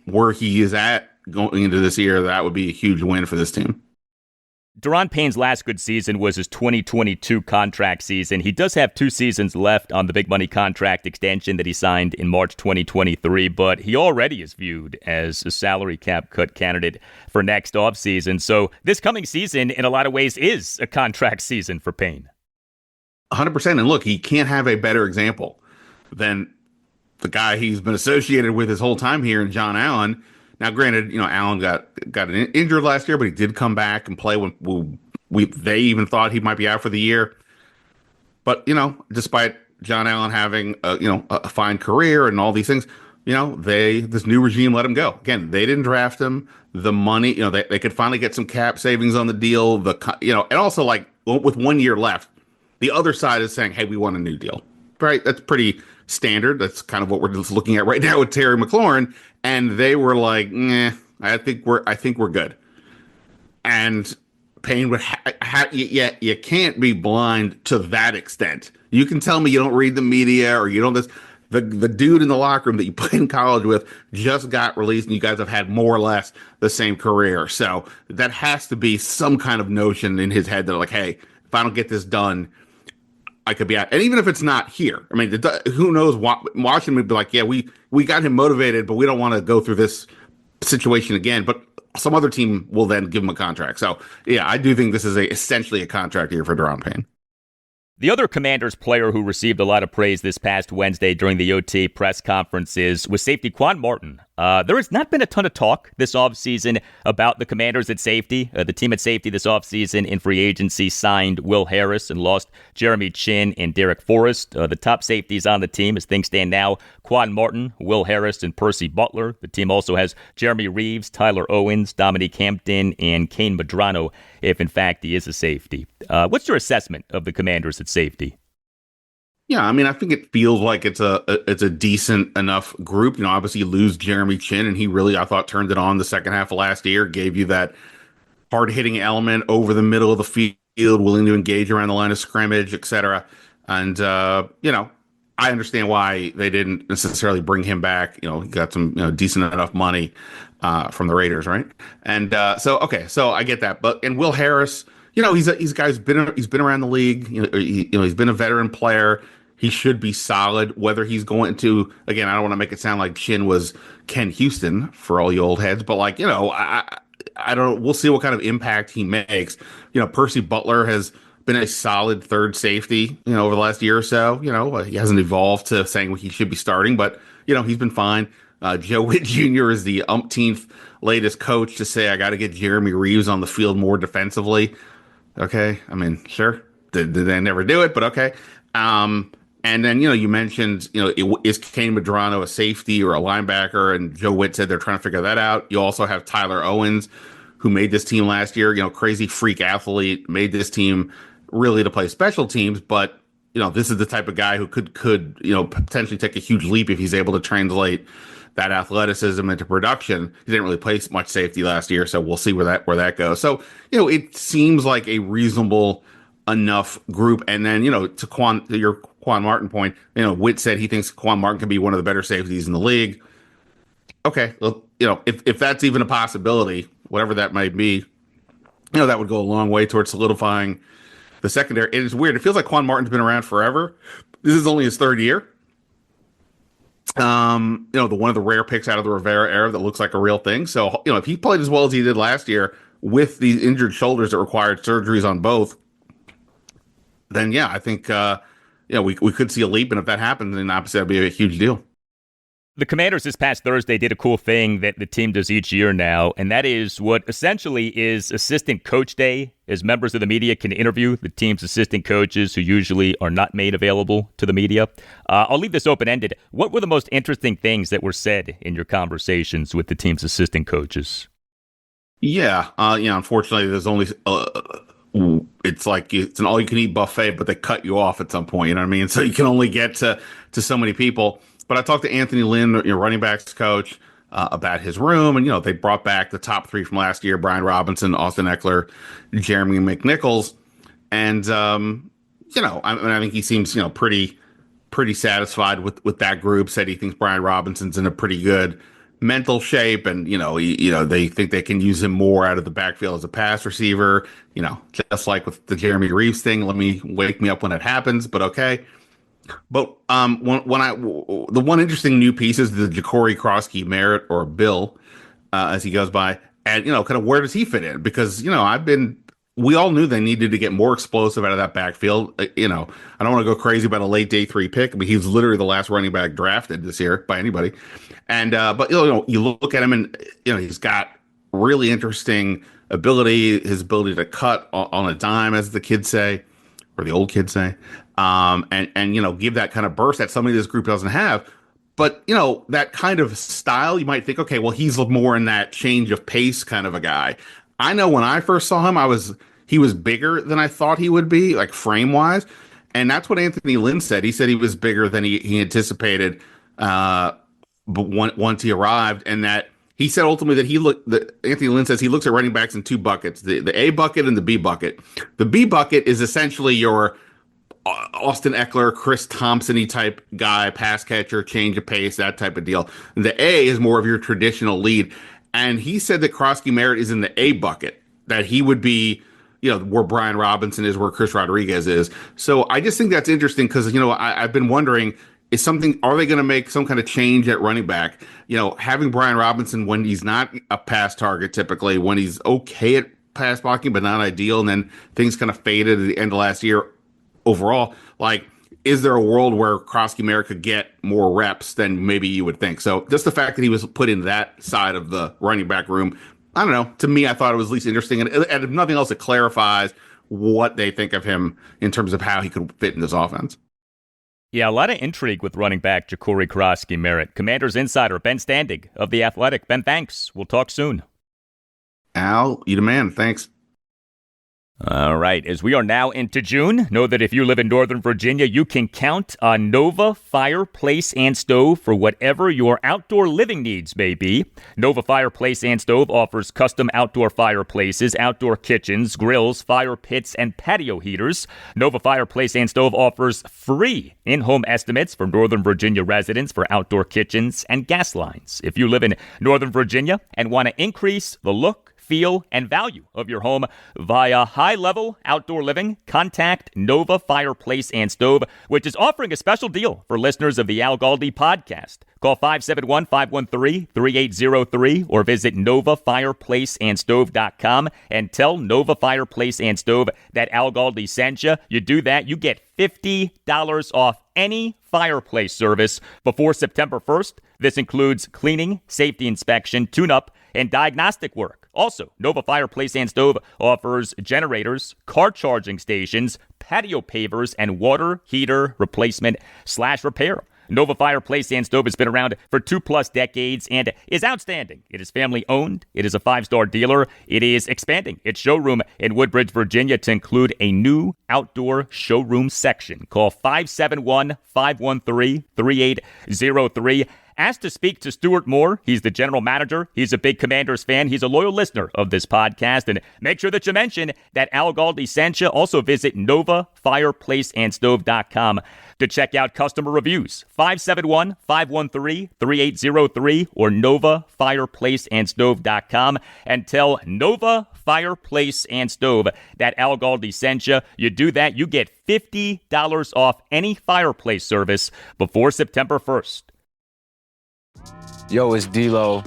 where he is at going into this year, that would be a huge win for this team. Daron Payne's last good season was his 2022 contract season. He does have 2 seasons left on the big money contract extension that he signed in March 2023, but he already is viewed as a salary cap cut candidate for next offseason. So this coming season, in a lot of ways, is a contract season for Payne. 100%. And look, he can't have a better example than the guy he's been associated with his whole time here in John Allen. Now, granted, Allen got injured last year, but he did come back and play when they even thought he might be out for the year. But, despite John Allen having a fine career and all these things, this new regime let him go. Again, they didn't draft him. The money, they could finally get some cap savings on the deal. And also, like, with 1 year left, the other side is saying, hey, we want a new deal. Right? That's pretty standard. That's kind of what we're just looking at right now with Terry McLaurin. And they were like, nah, I think we're good. And Payne would you can't be blind to that extent. You can tell me you don't read the media or you don't this. The dude in the locker room that you played in college with just got released, and you guys have had more or less the same career. So that has to be some kind of notion in his head that, like, hey, if I don't get this done, I could be out. And even if it's not here, I mean, who knows? Washington would be like, yeah, we got him motivated, but we don't want to go through this situation again. But some other team will then give him a contract. So, yeah, I do think this is essentially a contract year for Daron Payne. The other Commanders player who received a lot of praise this past Wednesday during the OT press conferences was safety Quan Martin. There has not been a ton of talk this offseason about the Commanders at safety. The team at safety this offseason in free agency signed Will Harris and lost Jeremy Chinn and Derek Forrest. The top safeties on the team as things stand now, Quan Martin, Will Harris, and Percy Butler. The team also has Jeremy Reeves, Tyler Owens, Dominique Hampton, and Kane Medrano, if in fact he is a safety. What's your assessment of the Commanders at safety? Yeah, I mean, I think it feels like it's a decent enough group. You know, obviously you lose Jeremy Chinn, and he really, I thought, turned it on the second half of last year, gave you that hard-hitting element over the middle of the field, willing to engage around the line of scrimmage, et cetera. And, you know, I understand why they didn't necessarily bring him back. You know, he got some decent enough money from the Raiders, right? And so I get that. But and Will Harris, you know, he's a guy who's been around the league. He's been a veteran player. He should be solid. Whether he's going to, again, I don't want to make it sound like Chinn was Ken Houston for all you old heads, but like, you know, I don't. We'll see what kind of impact he makes. You know, Percy Butler has been a solid third safety, you know, over the last year or so. You know, he hasn't evolved to saying he should be starting, but you know, he's been fine. Joe Whitt Jr. is the umpteenth latest coach to say I got to get Jeremy Reeves on the field more defensively. Okay, I mean, sure, did they never do it, but okay. And then, you know, you mentioned, you know, is Kane Medrano a safety or a linebacker? And Joe Whitt said they're trying to figure that out. You also have Tyler Owens, who made this team last year, you know, crazy freak athlete, made this team really to play special teams. But, you know, this is the type of guy who could, you know, potentially take a huge leap if he's able to translate that athleticism into production. He didn't really play much safety last year, so we'll see where that goes. So, you know, it seems like a reasonable enough group. And then, you know, to your Quan Martin point, you know, Whitt said he thinks Quan Martin can be one of the better safeties in the league. Okay, well, you know, if that's even a possibility, whatever that might be, you know, that would go a long way towards solidifying the secondary. It is weird. It feels like Quan Martin's been around forever. This is only his third year. You know, one of the rare picks out of the Rivera era that looks like a real thing. So, you know, if he played as well as he did last year with these injured shoulders that required surgeries on both, then yeah, I think we could see a leap, and if that happens, then obviously that'd be a huge deal. The Commanders this past Thursday did a cool thing that the team does each year now, and that is what essentially is Assistant Coach Day, as members of the media can interview the team's assistant coaches who usually are not made available to the media. I'll leave this open-ended. What were the most interesting things that were said in your conversations with the team's assistant coaches? Yeah, unfortunately, there's only it's like it's an all-you-can-eat buffet, but they cut you off at some point. You know what I mean? So you can only get to so many people. But I talked to Anthony Lynn, running backs coach, about his room, and they brought back the top three from last year: Brian Robinson, Austin Eckler, Jeremy McNichols, and I think he seems pretty satisfied with that group. Said he thinks Brian Robinson's in a pretty good mental shape, and they think they can use him more out of the backfield as a pass receiver. Just like with the Jeremy Reeves thing. Wake me up when it happens, but okay. But the one interesting new piece is the Jacory Croskey-Merritt, or Bill, as he goes by, and kind of where does he fit in? Because we all knew they needed to get more explosive out of that backfield. I don't want to go crazy about a late day 3 pick. I mean, he's literally the last running back drafted this year by anybody. And but you look at him, and he's got really interesting ability. His ability to cut on a dime, as the kids say, or the old kids say. And give that kind of burst that somebody in this group doesn't have. But, that kind of style, you might think, okay, well, he's more in that change of pace kind of a guy. I know when I first saw him, he was bigger than I thought he would be, like frame-wise. And that's what Anthony Lynn said. He said he was bigger than he anticipated but once he arrived. And that he said ultimately that Anthony Lynn says he looks at running backs in 2 buckets, the A bucket and the B bucket. The B bucket is essentially your Austin Eckler, Chris Thompson-y type guy, pass catcher, change of pace, that type of deal. The A is more of your traditional lead. And he said that Croskey-Merritt is in the A bucket, that he would be, where Brian Robinson is, where Chris Rodriguez is. So I just think that's interesting because, I've been wondering, are they going to make some kind of change at running back? Having Brian Robinson when he's not a pass target typically, when he's okay at pass blocking, but not ideal, and then things kind of faded at the end of last year, overall, like, is there a world where Croskey-Merritt could get more reps than maybe you would think? So just the fact that he was put in that side of the running back room, I don't know. To me, I thought it was at least interesting. And if nothing else, it clarifies what they think of him in terms of how he could fit in this offense. Yeah, a lot of intrigue with running back Jacory Croskey-Merritt. Commanders insider Ben Standig of The Athletic. Ben, thanks. We'll talk soon. Al, you the man. Thanks. All right. As we are now into June, know that if you live in Northern Virginia, you can count on Nova Fireplace and Stove for whatever your outdoor living needs may be. Nova Fireplace and Stove offers custom outdoor fireplaces, outdoor kitchens, grills, fire pits, and patio heaters. Nova Fireplace and Stove offers free in-home estimates for Northern Virginia residents for outdoor kitchens and gas lines. If you live in Northern Virginia and want to increase the look, feel, and value of your home via high-level outdoor living, contact Nova Fireplace and Stove, which is offering a special deal for listeners of the Al Galdi podcast. Call 571-513-3803 or visit NovaFireplaceandStove.com and tell Nova Fireplace and Stove that Al Galdi sent you. You do that, you get $50 off any fireplace service before September 1st. This includes cleaning, safety inspection, tune-up, and diagnostic work. Also, Nova Fireplace and Stove offers generators, car charging stations, patio pavers, and water heater replacement/repair. Nova Fireplace and Stove has been around for 2+ decades and is outstanding. It is family owned. It is a 5-star dealer. It is expanding its showroom in Woodbridge, Virginia to include a new outdoor showroom section. Call 571-513-3803. Asked to speak to Stuart Moore. He's the general manager. He's a big Commanders fan. He's a loyal listener of this podcast. And make sure that you mention that Al Galdi sent you. Also visit NovaFireplaceandStove.com to check out customer reviews. 571-513-3803 or NovaFireplaceandStove.com and tell Nova Fireplace and Stove that Al Galdi sent you. You do that, you get $50 off any fireplace service before September 1st. Yo, it's D-Lo.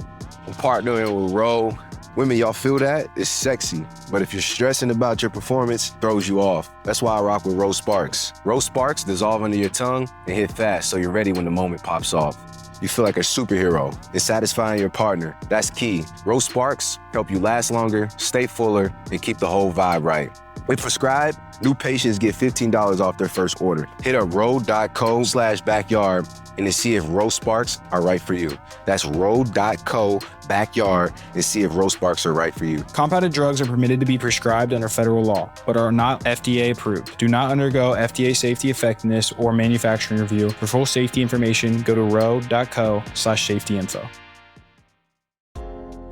I'm partnering with Ro. Women, y'all feel that? It's sexy. But if you're stressing about your performance, it throws you off. That's why I rock with Ro Sparks. Ro Sparks dissolve under your tongue and hit fast so you're ready when the moment pops off. You feel like a superhero and satisfying your partner. That's key. Ro Sparks help you last longer, stay fuller, and keep the whole vibe right. With Prescribe, new patients get $15 off their first order. Hit up ro.co/backyard and to see if Ro Sparks are right for you. That's ro.co/backyard and see if Ro Sparks are right for you. Compounded drugs are permitted to be prescribed under federal law, but are not FDA approved. Do not undergo FDA safety effectiveness or manufacturing review. For full safety information, go to ro.co/safety-info.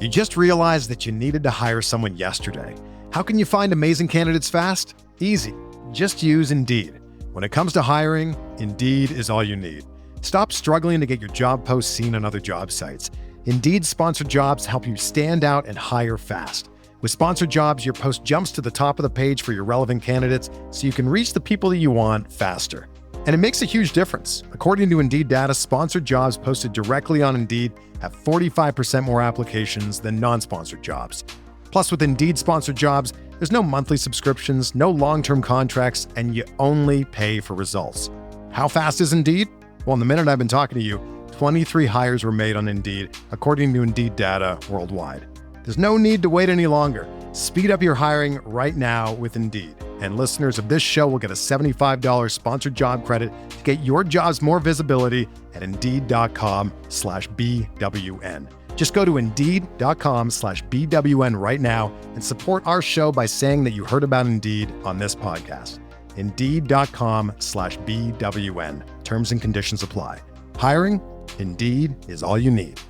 You just realized that you needed to hire someone yesterday. How can you find amazing candidates fast? Easy. Just use Indeed. When it comes to hiring, Indeed is all you need. Stop struggling to get your job posts seen on other job sites. Indeed sponsored jobs help you stand out and hire fast. With sponsored jobs, your post jumps to the top of the page for your relevant candidates so you can reach the people that you want faster. And it makes a huge difference. According to Indeed data, sponsored jobs posted directly on Indeed have 45% more applications than non-sponsored jobs. Plus, with Indeed sponsored jobs, there's no monthly subscriptions, no long-term contracts, and you only pay for results. How fast is Indeed? Well, in the minute I've been talking to you, 23 hires were made on Indeed, according to Indeed data worldwide. There's no need to wait any longer. Speed up your hiring right now with Indeed. And listeners of this show will get a $75 sponsored job credit to get your jobs more visibility at Indeed.com/BWN. Just go to Indeed.com/BWN right now and support our show by saying that you heard about Indeed on this podcast. Indeed.com/BWN. Terms and conditions apply. Hiring? Indeed is all you need.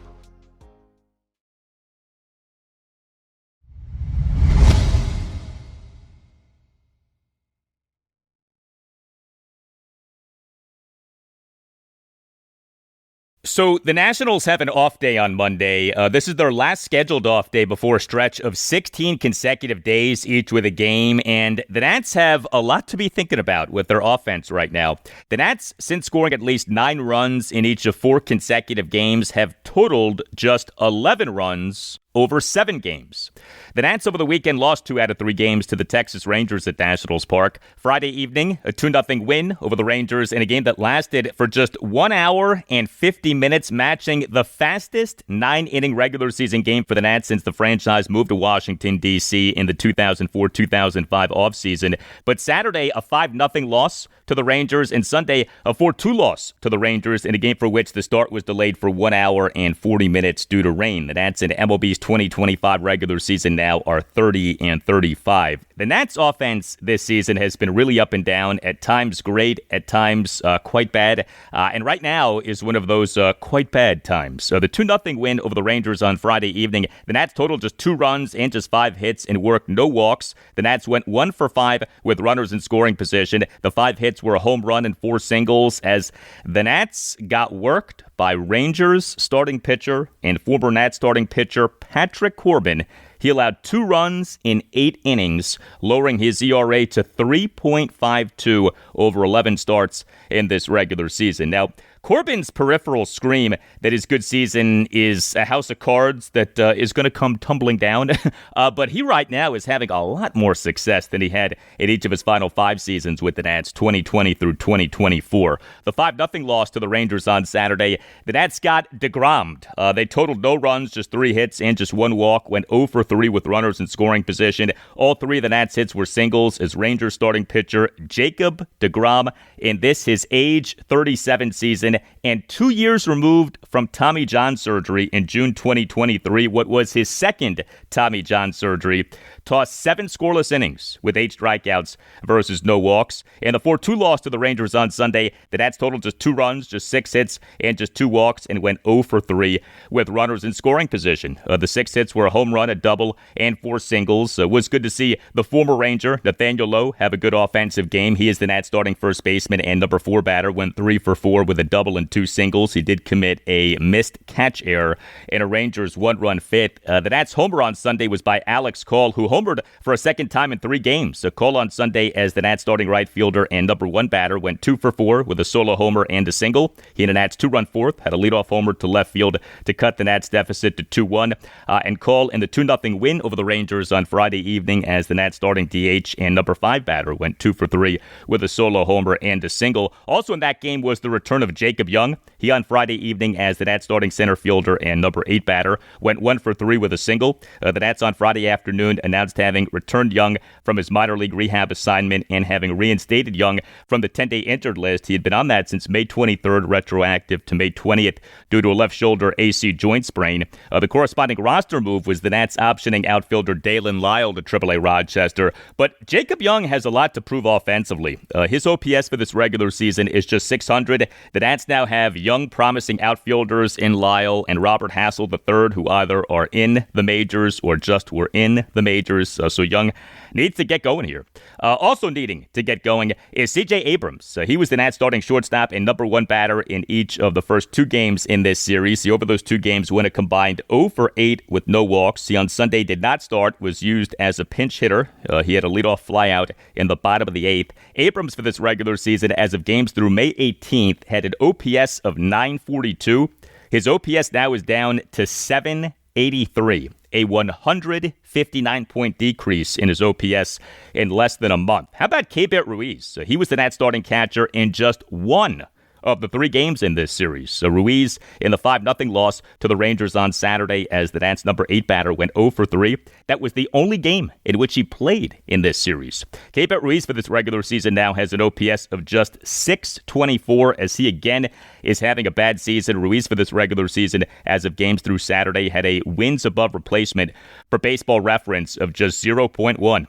So the Nationals have an off day on Monday. This is their last scheduled off day before a stretch of 16 consecutive days, each with a game. And the Nats have a lot to be thinking about with their offense right now. The Nats, since scoring at least 9 runs in each of 4 consecutive games, have totaled just 11 runs over 7 games. The Nats over the weekend lost 2 out of 3 games to the Texas Rangers at Nationals Park. Friday evening, a 2-0 win over the Rangers in a game that lasted for just 1 hour and 50 minutes, matching the fastest 9-inning regular season game for the Nats since the franchise moved to Washington, D.C. in the 2004-2005 offseason. But Saturday, a 5-0 loss to the Rangers, and Sunday, a 4-2 loss to the Rangers in a game for which the start was delayed for 1 hour and 40 minutes due to rain. The Nats in MLB's 2025 regular season now are 30-35. The Nats offense this season has been really up and down, at times great, at times quite bad, and right now is one of those quite bad times. So the 2-0 win over the Rangers on Friday evening, the Nats totaled just 2 runs and just 5 hits and worked no walks. The Nats went 1 for 5 with runners in scoring position. The 5 hits were a home run and 4 singles, as the Nats got worked by Rangers starting pitcher and former Nats starting pitcher Patrick Corbin. He allowed 2 runs in 8 innings, lowering his ERA to 3.52 over 11 starts in this regular season. Now, Corbin's peripheral scream that his good season is a house of cards that is going to come tumbling down. But he right now is having a lot more success than he had in each of his final 5 seasons with the Nats, 2020 through 2024. The 5-0 loss to the Rangers on Saturday, the Nats got DeGrommed. They totaled no runs, just 3 hits and just 1 walk, went 0 for 3 with runners in scoring position. All 3 of the Nats hits were singles as Rangers starting pitcher Jacob DeGrom, in this his age 37 season, and 2 years removed from Tommy John surgery in June 2023, what was his second Tommy John surgery, tossed 7 scoreless innings with 8 strikeouts versus no walks. In the 4-2 loss to the Rangers on Sunday, the Nats totaled just 2 runs, just 6 hits, and just 2 walks, and went 0 for 3 with runners in scoring position. The 6 hits were a home run, a double, and 4 singles. It was good to see the former Ranger, Nathaniel Lowe, have a good offensive game. He is the Nats starting first baseman and number 4 batter, went 3 for 4 with a double and 2 singles. He did commit a missed catch error in a Rangers 1-run fit. The Nats homer on Sunday was by Alex Call, who homered for a second time in 3 games. A call on Sunday as the Nats starting right fielder and number 1 batter, went 2 for 4 with a solo homer and a single. He and the Nats 2-run fourth had a leadoff homer to left field to cut the Nats deficit to 2-1. And Call in the 2-0 win over the Rangers on Friday evening as the Nats starting DH and number 5 batter went 2 for 3 with a solo homer and a single. Also in that game was the return of Jacob Young. He on Friday evening as the Nats starting center fielder and number 8 batter went 1 for 3 with a single. The Nats on Friday afternoon announced having returned Young from his minor league rehab assignment and having reinstated Young from the 10-day injured list. He had been on that since May 23rd, retroactive to May 20th due to a left shoulder AC joint sprain. The corresponding roster move was the Nats optioning outfielder Dalen Lyle to AAA Rochester. But Jacob Young has a lot to prove offensively. His OPS for this regular season is just .600. The Nats now have young, promising outfielders in Lyle and Robert Hassel III, who either are in the majors or just were in the majors. So Young needs to get going here. Also needing to get going is C.J. Abrams. He was the Nats starting shortstop and number 1 batter in each of the first 2 games in this series. He over those 2 games went a combined 0 for 8 with no walks. He on Sunday did not start, was used as a pinch hitter. He had a leadoff flyout in the bottom of the 8th. Abrams for this regular season, as of games through May 18th, had an OPS of .942. His OPS now is down to .783. A 159-point decrease in his OPS in less than a month. How about Keibert Ruiz? He was the Nats starting catcher in just 1 of the 3 games in this series. So Ruiz in the 5-0 loss to the Rangers on Saturday as the Nats number 8 batter went 0 for 3. That was the only game in which he played in this series. Keibert Ruiz for this regular season now has an OPS of just .624 as he again is having a bad season. Ruiz for this regular season, as of games through Saturday, had a wins above replacement for Baseball Reference of just 0.1.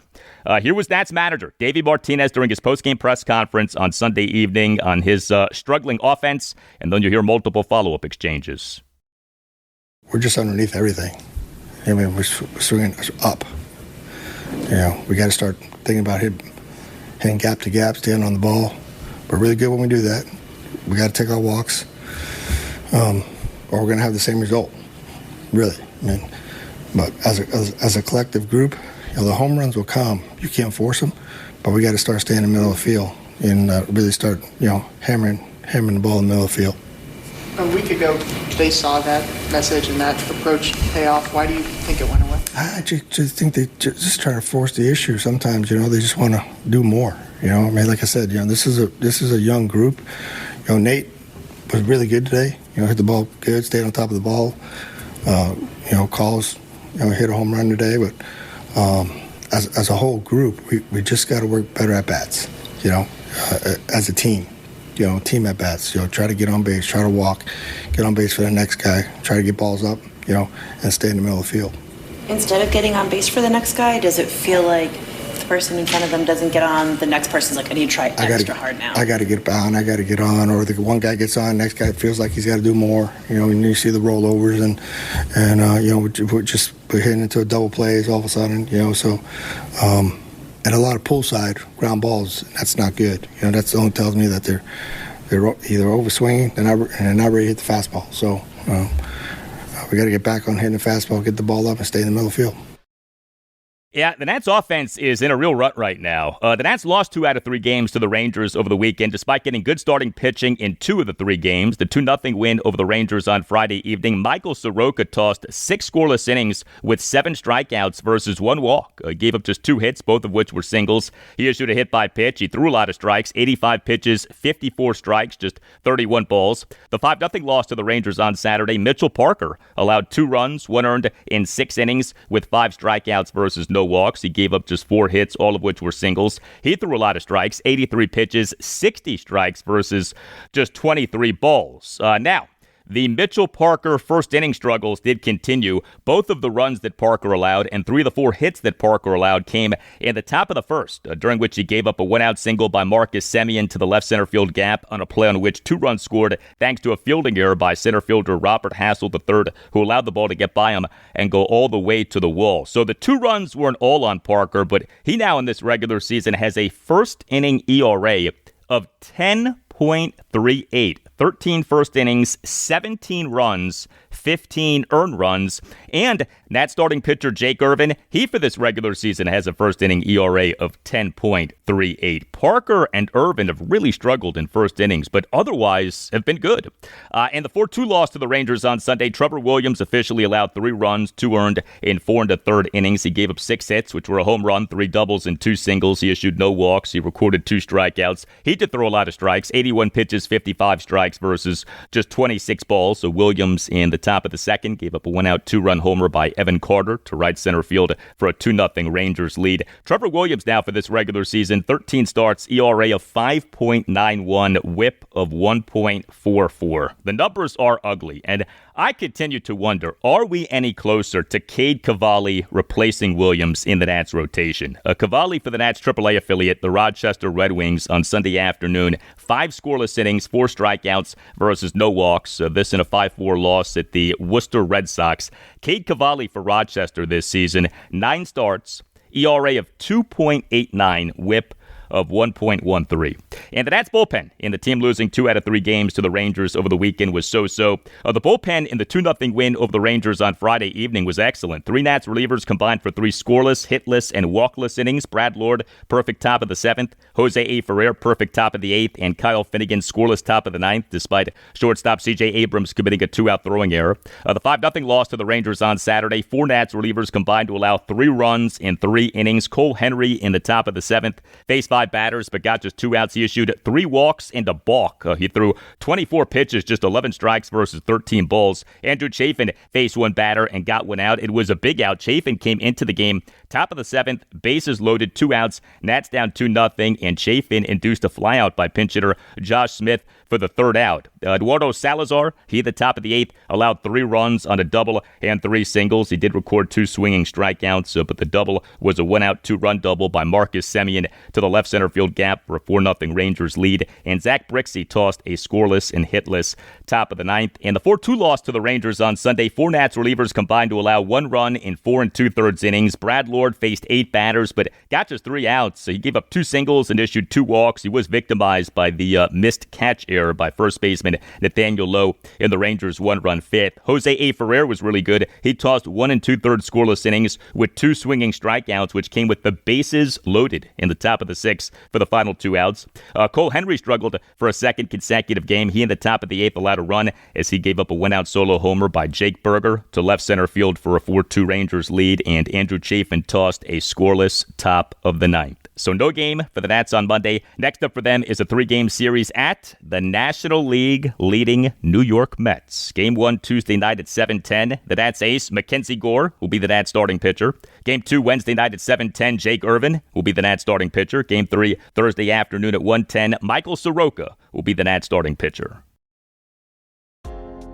Here was Nats manager Davey Martinez during his postgame press conference on Sunday evening on his struggling offense, and then you hear multiple follow-up exchanges. We're just underneath everything. I mean, we're swinging up. You know, we got to start thinking about hitting gap to gap, staying on the ball. We're really good when we do that. We got to take our walks, or we're going to have the same result. Really, I mean, but as a collective group, you know, the home runs will come. You can't force them, but we got to start staying in the middle of the field and really start, you know, hammering the ball in the middle of the field. a week ago they saw that message and that approach pay off. Why do you think it went away? I just think they just try to force the issue sometimes. They just want to do more. Like I said, this is a young group. Nate was really good today. Hit the ball good, stayed on top of the ball. Calls, hit a home run today. But as a whole group, we just got to work better at bats. As a team. Team at bats. Try to get on base, try to walk, get on base for the next guy, try to get balls up, and stay in the middle of the field. Instead of getting on base for the next guy, does it feel like if the person in front of them doesn't get on, the next person's like, I need to try extra hard now? I got to get on, or the one guy gets on, next guy feels like he's got to do more. And you see the rollovers and we're hitting into a double plays all of a sudden, and a lot of pull side ground balls. That's not good. That's only tells me that they're either overswinging and they're not ready to hit the fastball. So we got to get back on hitting the fastball, get the ball up, and stay in the middle of the field. Yeah, the Nats offense is in a real rut right now. The Nats lost 2 out of 3 games to the Rangers over the weekend, despite getting good starting pitching in 2 of the 3 games. The 2-0 win over the Rangers on Friday evening. Michael Soroka tossed 6 scoreless innings with 7 strikeouts versus 1 walk. He gave up just 2 hits, both of which were singles. He issued a hit by pitch. He threw a lot of strikes, 85 pitches, 54 strikes, just 31 balls. The 5-0 loss to the Rangers on Saturday. Mitchell Parker allowed 2 runs, 1 earned in 6 innings with 5 strikeouts versus no walks. He gave up just 4 hits, all of which were singles. He threw a lot of strikes, 83 pitches, 60 strikes versus just 23 balls. Now, the Mitchell Parker first inning struggles did continue. Both of the runs that Parker allowed and 3 of the 4 hits that Parker allowed came in the top of the first, during which he gave up a 1-out single by Marcus Semien to the left center field gap on a play on which 2 runs scored thanks to a fielding error by center fielder Robert Hassel III, who allowed the ball to get by him and go all the way to the wall. So the 2 runs weren't all on Parker, but he now in this regular season has a first inning ERA of 10.38. 13 first innings, 17 runs, 15 earned runs, and Nats starting pitcher Jake Irvin, he for this regular season has a first inning ERA of 10.38. Parker and Irvin have really struggled in first innings, but otherwise have been good. And the 4-2 loss to the Rangers on Sunday, Trevor Williams officially allowed 3 runs, 2 earned in 4 1/3 innings. He gave up 6 hits, which were a home run, 3 doubles, and 2 singles. He issued no walks. He recorded 2 strikeouts. He did throw a lot of strikes, 81 pitches, 55 strikes versus just 26 balls. So Williams in the top of the second gave up a 1-out 2-run homer by Evan Carter to right center field for a 2-0 Rangers lead. Trevor Williams now for this regular season, 13 starts, ERA of 5.91, whip of 1.44. The numbers are ugly, and I continue to wonder, are we any closer to Cade Cavalli replacing Williams in the Nats rotation? Cavalli for the Nats AAA affiliate, the Rochester Red Wings, on Sunday afternoon. 5 scoreless innings, 4 strikeouts versus no walks. This in a 5-4 loss at the Worcester Red Sox. Cade Cavalli for Rochester this season, 9 starts, ERA of 2.89, whip of 1.13. And the Nats bullpen in the team losing 2 out of 3 games to the Rangers over the weekend was so-so. The bullpen in the 2-0 win over the Rangers on Friday evening was excellent. 3 Nats relievers combined for 3 scoreless, hitless, and walkless innings. Brad Lord, perfect top of the 7th. Jose A. Ferrer, perfect top of the 8th. And Kyle Finnegan, scoreless top of the 9th, despite shortstop C.J. Abrams committing a 2-out throwing error. The 5-0 loss to the Rangers on Saturday. 4 Nats relievers combined to allow 3 runs in 3 innings. Cole Henry in the top of the 7th faced 5 batters, but got just 2 outs. He issued 3 walks and a balk. He threw 24 pitches, just 11 strikes versus 13 balls. Andrew Chafin faced 1 batter and got 1 out. It was a big out. Chafin came into the game top of the 7th, bases loaded, 2 outs. Nats down 2-0, and Chafin induced a flyout by pinch hitter Josh Smith for the 3rd out. Eduardo Salazar, he the top of the 8th, allowed 3 runs on a double and 3 singles. He did record 2 swinging strikeouts, but the double was a 1-out 2-run double by Marcus Semien to the left center field gap for a 4-0 Rangers lead. And Zach Brixey tossed a scoreless and hitless top of the 9th. And the 4-2 loss to the Rangers on Sunday, 4 Nats relievers combined to allow 1 run in 4 2/3 innings. Brad Lord Lord faced 8 batters, but got just 3 outs. So he gave up 2 singles and issued 2 walks. He was victimized by the missed catch error by first baseman Nathaniel Lowe in the Rangers' 1-run fifth. Jose A. Ferrer was really good. He tossed 1 2/3 scoreless innings with 2 swinging strikeouts, which came with the bases loaded in the top of the 6th for the final 2 outs. Cole Henry struggled for a second consecutive game. He in the top of the 8th allowed a run as he gave up a 1-out solo homer by Jake Berger to left center field for a 4-2 Rangers lead, and Andrew Chafin tossed a scoreless top of the 9th. So no game for the Nats on Monday. Next up for them is a 3-game series at the National League leading New York Mets. Game 1 Tuesday night at 7:10. The Nats ace Mackenzie Gore will be the Nats starting pitcher. Game 2 Wednesday night at 7:10. Jake Irvin will be the Nats starting pitcher. Game 3 Thursday afternoon at 1:10. Michael Soroka will be the Nats starting pitcher.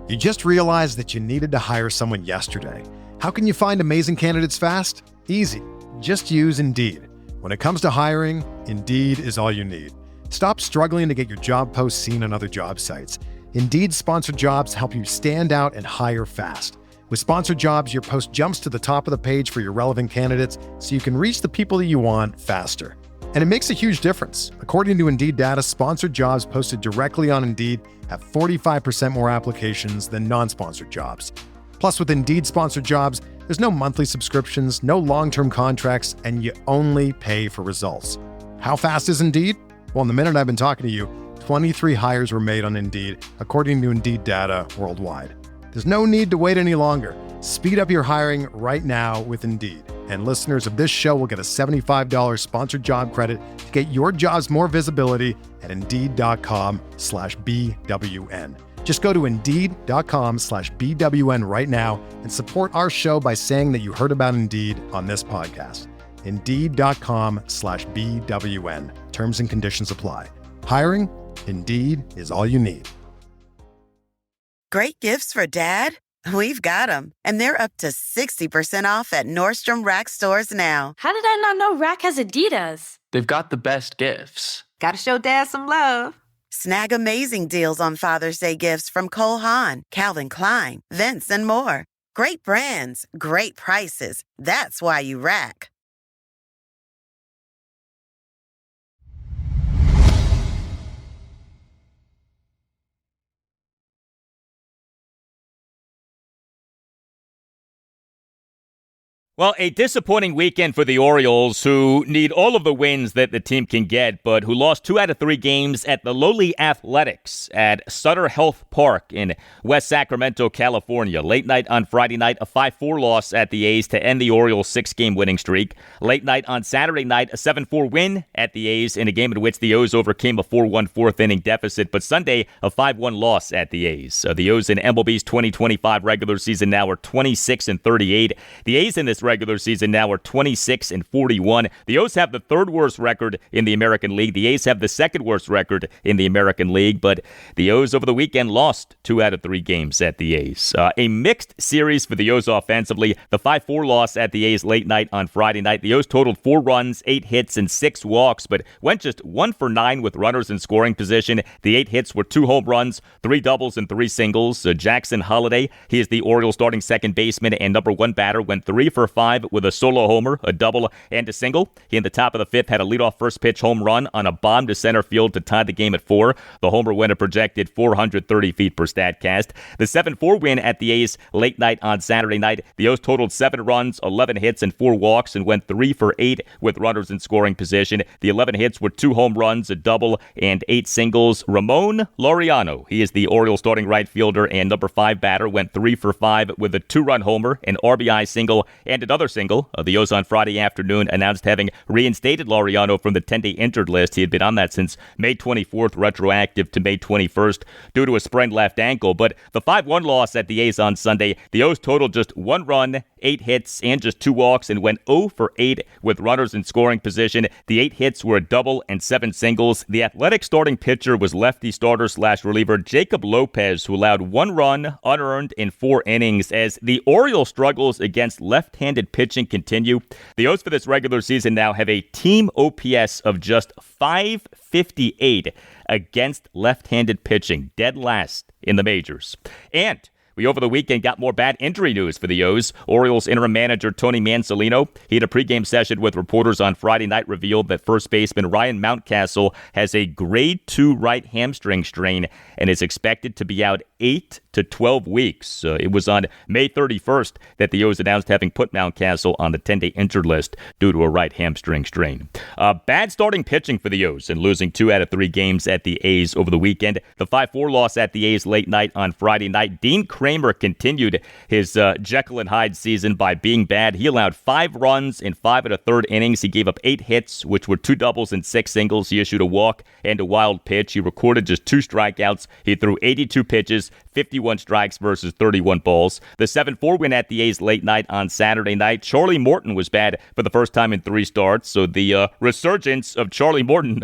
You just realized that you needed to hire someone yesterday. How can you find amazing candidates fast? Easy. Just use Indeed. When it comes to hiring, Indeed is all you need. Stop struggling to get your job posts seen on other job sites. Indeed sponsored jobs help you stand out and hire fast. With sponsored jobs, your post jumps to the top of the page for your relevant candidates so you can reach the people that you want faster. And it makes a huge difference. According to Indeed data, sponsored jobs posted directly on Indeed have 45% more applications than non-sponsored jobs. Plus, with Indeed sponsored jobs, there's no monthly subscriptions, no long-term contracts, and you only pay for results. How fast is Indeed? Well, in the minute I've been talking to you, 23 hires were made on Indeed, according to Indeed data worldwide. There's no need to wait any longer. Speed up your hiring right now with Indeed. And listeners of this show will get a $75 sponsored job credit to get your jobs more visibility at Indeed.com/BWN. Just go to Indeed.com/BWN right now and support our show by saying that you heard about Indeed on this podcast. Indeed.com/BWN. Terms and conditions apply. Hiring? Indeed is all you need. Great gifts for Dad? We've got them. And they're up to 60% off at Nordstrom Rack stores now. How did I not know Rack has Adidas? They've got the best gifts. Gotta show Dad some love. Snag amazing deals on Father's Day gifts from Cole Haan, Calvin Klein, Vince, and more. Great brands, great prices. That's why you Rack. Well, a disappointing weekend for the Orioles, who need all of the wins that the team can get, but who lost 2 out of 3 games at the lowly Athletics at Sutter Health Park in West Sacramento, California. Late night on Friday night, a 5-4 loss at the A's to end the Orioles' 6-game winning streak. Late night on Saturday night, a 7-4 win at the A's in a game in which the O's overcame a 4-1 fourth-inning deficit. But Sunday, a 5-1 loss at the A's. The O's in MLB's 2025 regular season now are 26-38. The A's in this regular season now are 26-41. The O's have the 3rd worst record in the American League. The A's have the 2nd worst record in the American League, but the O's over the weekend lost 2 out of 3 games at the A's. A mixed series for the O's offensively. The 5-4 loss at the A's late night on Friday night. The O's totaled 4 runs, 8 hits, and 6 walks, but went just 1 for 9 with runners in scoring position. The 8 hits were 2 home runs, 3 doubles, and 3 singles. Jackson Holliday, he is the Orioles starting second baseman and number 1 batter, went 3 for 5 with a solo homer, a double, and a single. He in the top of the 5th had a leadoff first pitch home run on a bomb to center field to tie the game at 4. The homer went a projected 430 feet per Statcast. The 7-4 win at the A's late night on Saturday night. The O's totaled 7 runs, 11 hits, and 4 walks and went 3 for 8 with runners in scoring position. The 11 hits were 2 home runs, a double, and 8 singles. Ramon Laureano, he is the Orioles starting right fielder and number 5 batter, went 3 for 5 with a 2-run homer, an RBI single, and another single. The O's on Friday afternoon announced having reinstated Laureano from the 10-day injured list. He had been on that since May 24th, retroactive to May 21st, due to a sprained left ankle. But the 5-1 loss at the A's on Sunday, the O's totaled just 1 run, 8 hits, and just 2 walks, and went 0 for 8 with runners in scoring position. The 8 hits were a double and 7 singles. The Athletic starting pitcher was lefty starter/reliever Jacob Lopez, who allowed 1 run unearned in 4 innings. As the Orioles' struggles against left-handed pitching continue, the O's for this regular season now have a team OPS of just .558 against left-handed pitching, dead last in the majors. And We over the weekend got more bad injury news for the O's. Orioles interim manager Tony Mansolino, he had a pregame session with reporters on Friday night, revealed that first baseman Ryan Mountcastle has a grade 2 right hamstring strain and is expected to be out 8 to 12 weeks. It was on May 31st that the O's announced having put Mountcastle on the 10-day injured list due to a right hamstring strain. Bad starting pitching for the O's and losing 2 out of 3 games at the A's over the weekend. The 5-4 loss at the A's late night on Friday night. Dean Kramer continued his Jekyll and Hyde season by being bad. He allowed 5 runs in 5 1/3 innings. He gave up 8 hits, which were 2 doubles and 6 singles. He issued a walk and a wild pitch. He recorded just 2 strikeouts. He threw 82 pitches, 51 strikes versus 31 balls. The 7-4 win at the A's late night on Saturday night. Charlie Morton was bad for the first time in 3 starts, so the resurgence of Charlie Morton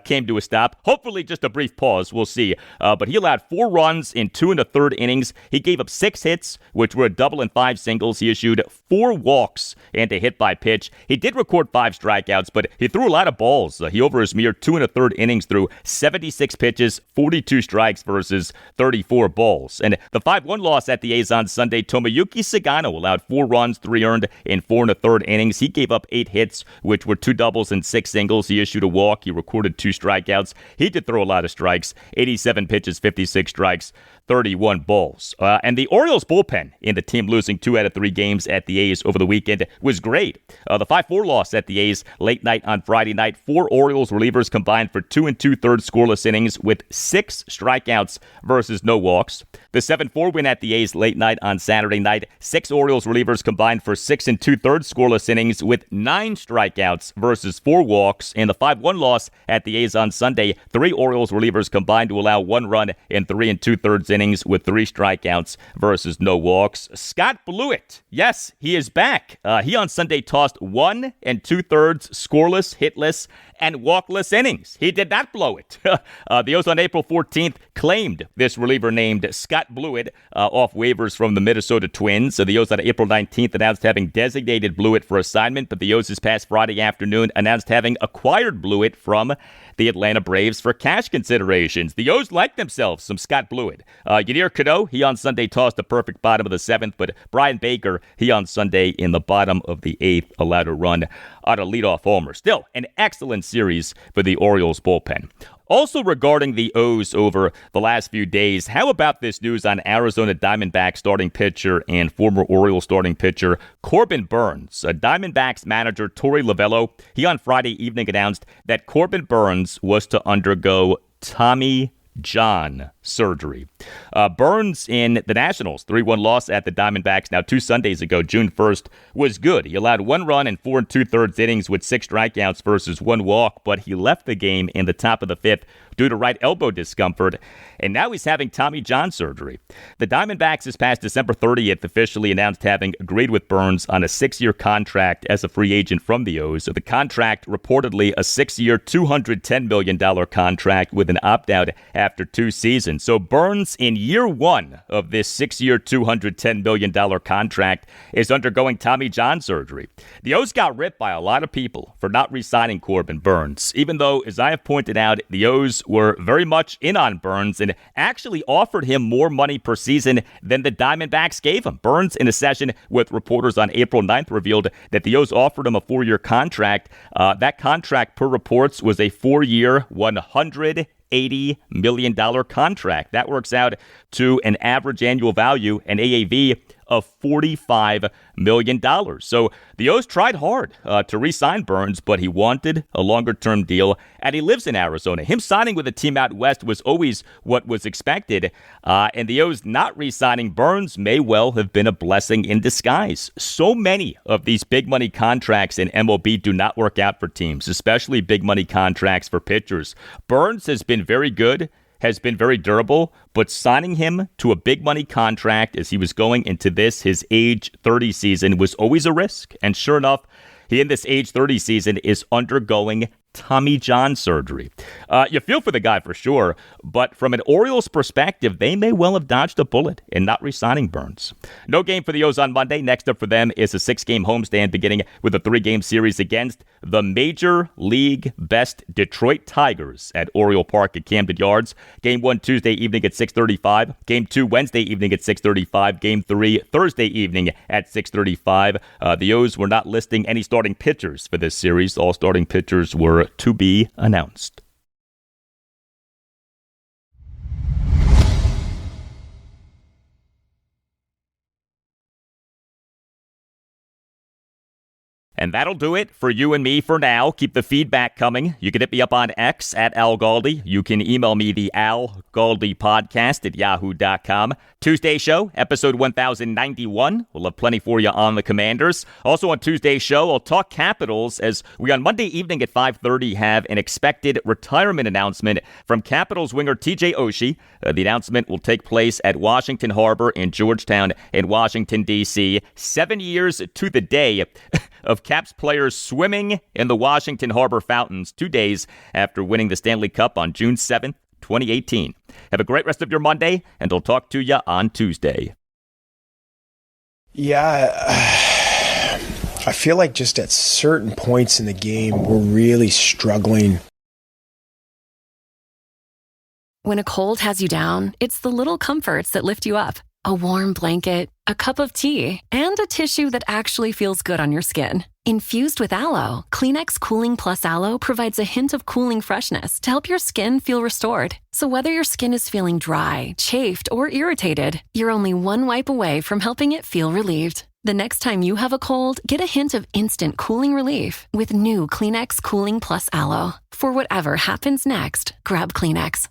came to a stop. Hopefully just a brief pause. We'll see. But he allowed 4 runs in 2 1/3 innings. He gave up 6 hits, which were a double and 5 singles. He issued 4 walks and a hit by pitch. He did record 5 strikeouts, but he threw a lot of balls. He, over his mere 2 1/3 innings, threw 76 pitches, 42 strikes versus 34 balls. And the 5-1 loss at the A's on Sunday, Tomoyuki Sagano allowed 4 runs, 3 earned in 4 1/3 innings. He gave up 8 hits, which were 2 doubles and 6 singles. He issued a walk. He recorded 2 strikeouts. He did throw a lot of strikes, 87 pitches, 56 strikes, 31 balls. And the Orioles bullpen in the team losing 2 out of 3 games at the A's over the weekend was great. The 5-4 loss at the A's late night on Friday night. 4 Orioles relievers combined for 2 2/3 scoreless innings with 6 strikeouts versus no walks. The 7-4 win at the A's late night on Saturday night. 6 Orioles relievers combined for 6 2/3 scoreless innings with 9 strikeouts versus 4 walks. And the 5-1 loss at the A's on Sunday. 3 Orioles relievers combined to allow 1 run in 3 2/3 innings with 3 strikeouts versus no walks. Scott Blewett, yes, he is back. He on Sunday tossed 1 2/3 scoreless, hitless, and walkless innings. He did not blow it. The O's on April 14th claimed this reliever named Scott Blewett off waivers from the Minnesota Twins. So the O's on April 19th announced having designated Blewett for assignment, but the O's this past Friday afternoon announced having acquired Blewett from the Atlanta Braves for cash considerations. The O's like themselves some Scott Blewett. Yadier Cano, he on Sunday tossed the perfect bottom of the 7th, but Brian Baker, he on Sunday in the bottom of the 8th allowed a run on a leadoff homer. Still, an excellent series for the Orioles bullpen. Also regarding the O's over the last few days, how about this news on Arizona Diamondbacks starting pitcher and former Orioles starting pitcher Corbin Burnes? Diamondbacks manager Torey Lovullo, he on Friday evening announced that Corbin Burnes was to undergo Tommy John surgery. Burnes in the Nationals' 3-1 loss at the Diamondbacks now 2 Sundays ago, June 1st, was good. He allowed 1 run in 4 2/3 innings with 6 strikeouts versus 1 walk, but he left the game in the top of the 5th due to right elbow discomfort, and now he's having Tommy John surgery. The Diamondbacks this past December 30th officially announced having agreed with Burnes on a 6-year contract as a free agent from the O's. So the contract reportedly a 6-year, $210 million contract with an opt-out after 2 seasons. So Burnes in year 1 of this 6-year, $210 million contract is undergoing Tommy John surgery. The O's got ripped by a lot of people for not re-signing Corbin Burnes, even though, as I have pointed out, the O's were very much in on Burnes and actually offered him more money per season than the Diamondbacks gave him. Burnes, in a session with reporters on April 9th, revealed that the O's offered him a 4-year contract. That contract, per reports, was a 4-year, $180 million contract. That works out to an average annual value, an AAV, of $45 million. So the O's tried hard to re-sign Burnes, but he wanted a longer-term deal, and he lives in Arizona. Him signing with a team out west was always what was expected, and the O's not re-signing Burnes may well have been a blessing in disguise. So many of these big-money contracts in MLB do not work out for teams, especially big-money contracts for pitchers. Burnes has been very good, has been very durable, but signing him to a big money contract as he was going into this, his age 30 season, was always a risk. And sure enough, he in this age 30 season is undergoing Tommy John surgery. You feel for the guy for sure, but from an Orioles perspective, they may well have dodged a bullet in not re-signing Burnes. No game for the O's on Monday. Next up for them is a 6-game homestand beginning with a 3-game series against the Major League Best Detroit Tigers at Oriole Park at Camden Yards. Game 1 Tuesday evening at 6:35. Game 2 Wednesday evening at 6:35. Game 3 Thursday evening at 6:35. The O's were not listing any starting pitchers for this series. All starting pitchers were to be announced. And that'll do it for you and me for now. Keep the feedback coming. You can hit me up on X at Al Galdi. You can email me the Al Galdi podcast at yahoo.com. Tuesday show, episode 1091. We'll have plenty for you on the Commanders. Also on Tuesday's show, I'll talk Capitals as we on Monday evening at 5:30 have an expected retirement announcement from Capitals winger TJ Oshie. The announcement will take place at Washington Harbor in Georgetown in Washington, D.C. 7 years to the day of Caps players swimming in the Washington Harbor fountains 2 days after winning the Stanley Cup on June 7th, 2018. Have a great rest of your Monday, and I'll talk to you on Tuesday. Yeah, I feel like just at certain points in the game, we're really struggling. When a cold has you down, it's the little comforts that lift you up. A warm blanket, a cup of tea, and a tissue that actually feels good on your skin. Infused with aloe, Kleenex Cooling Plus Aloe provides a hint of cooling freshness to help your skin feel restored. So whether your skin is feeling dry, chafed, or irritated, you're only one wipe away from helping it feel relieved. The next time you have a cold, get a hint of instant cooling relief with new Kleenex Cooling Plus Aloe. For whatever happens next, grab Kleenex.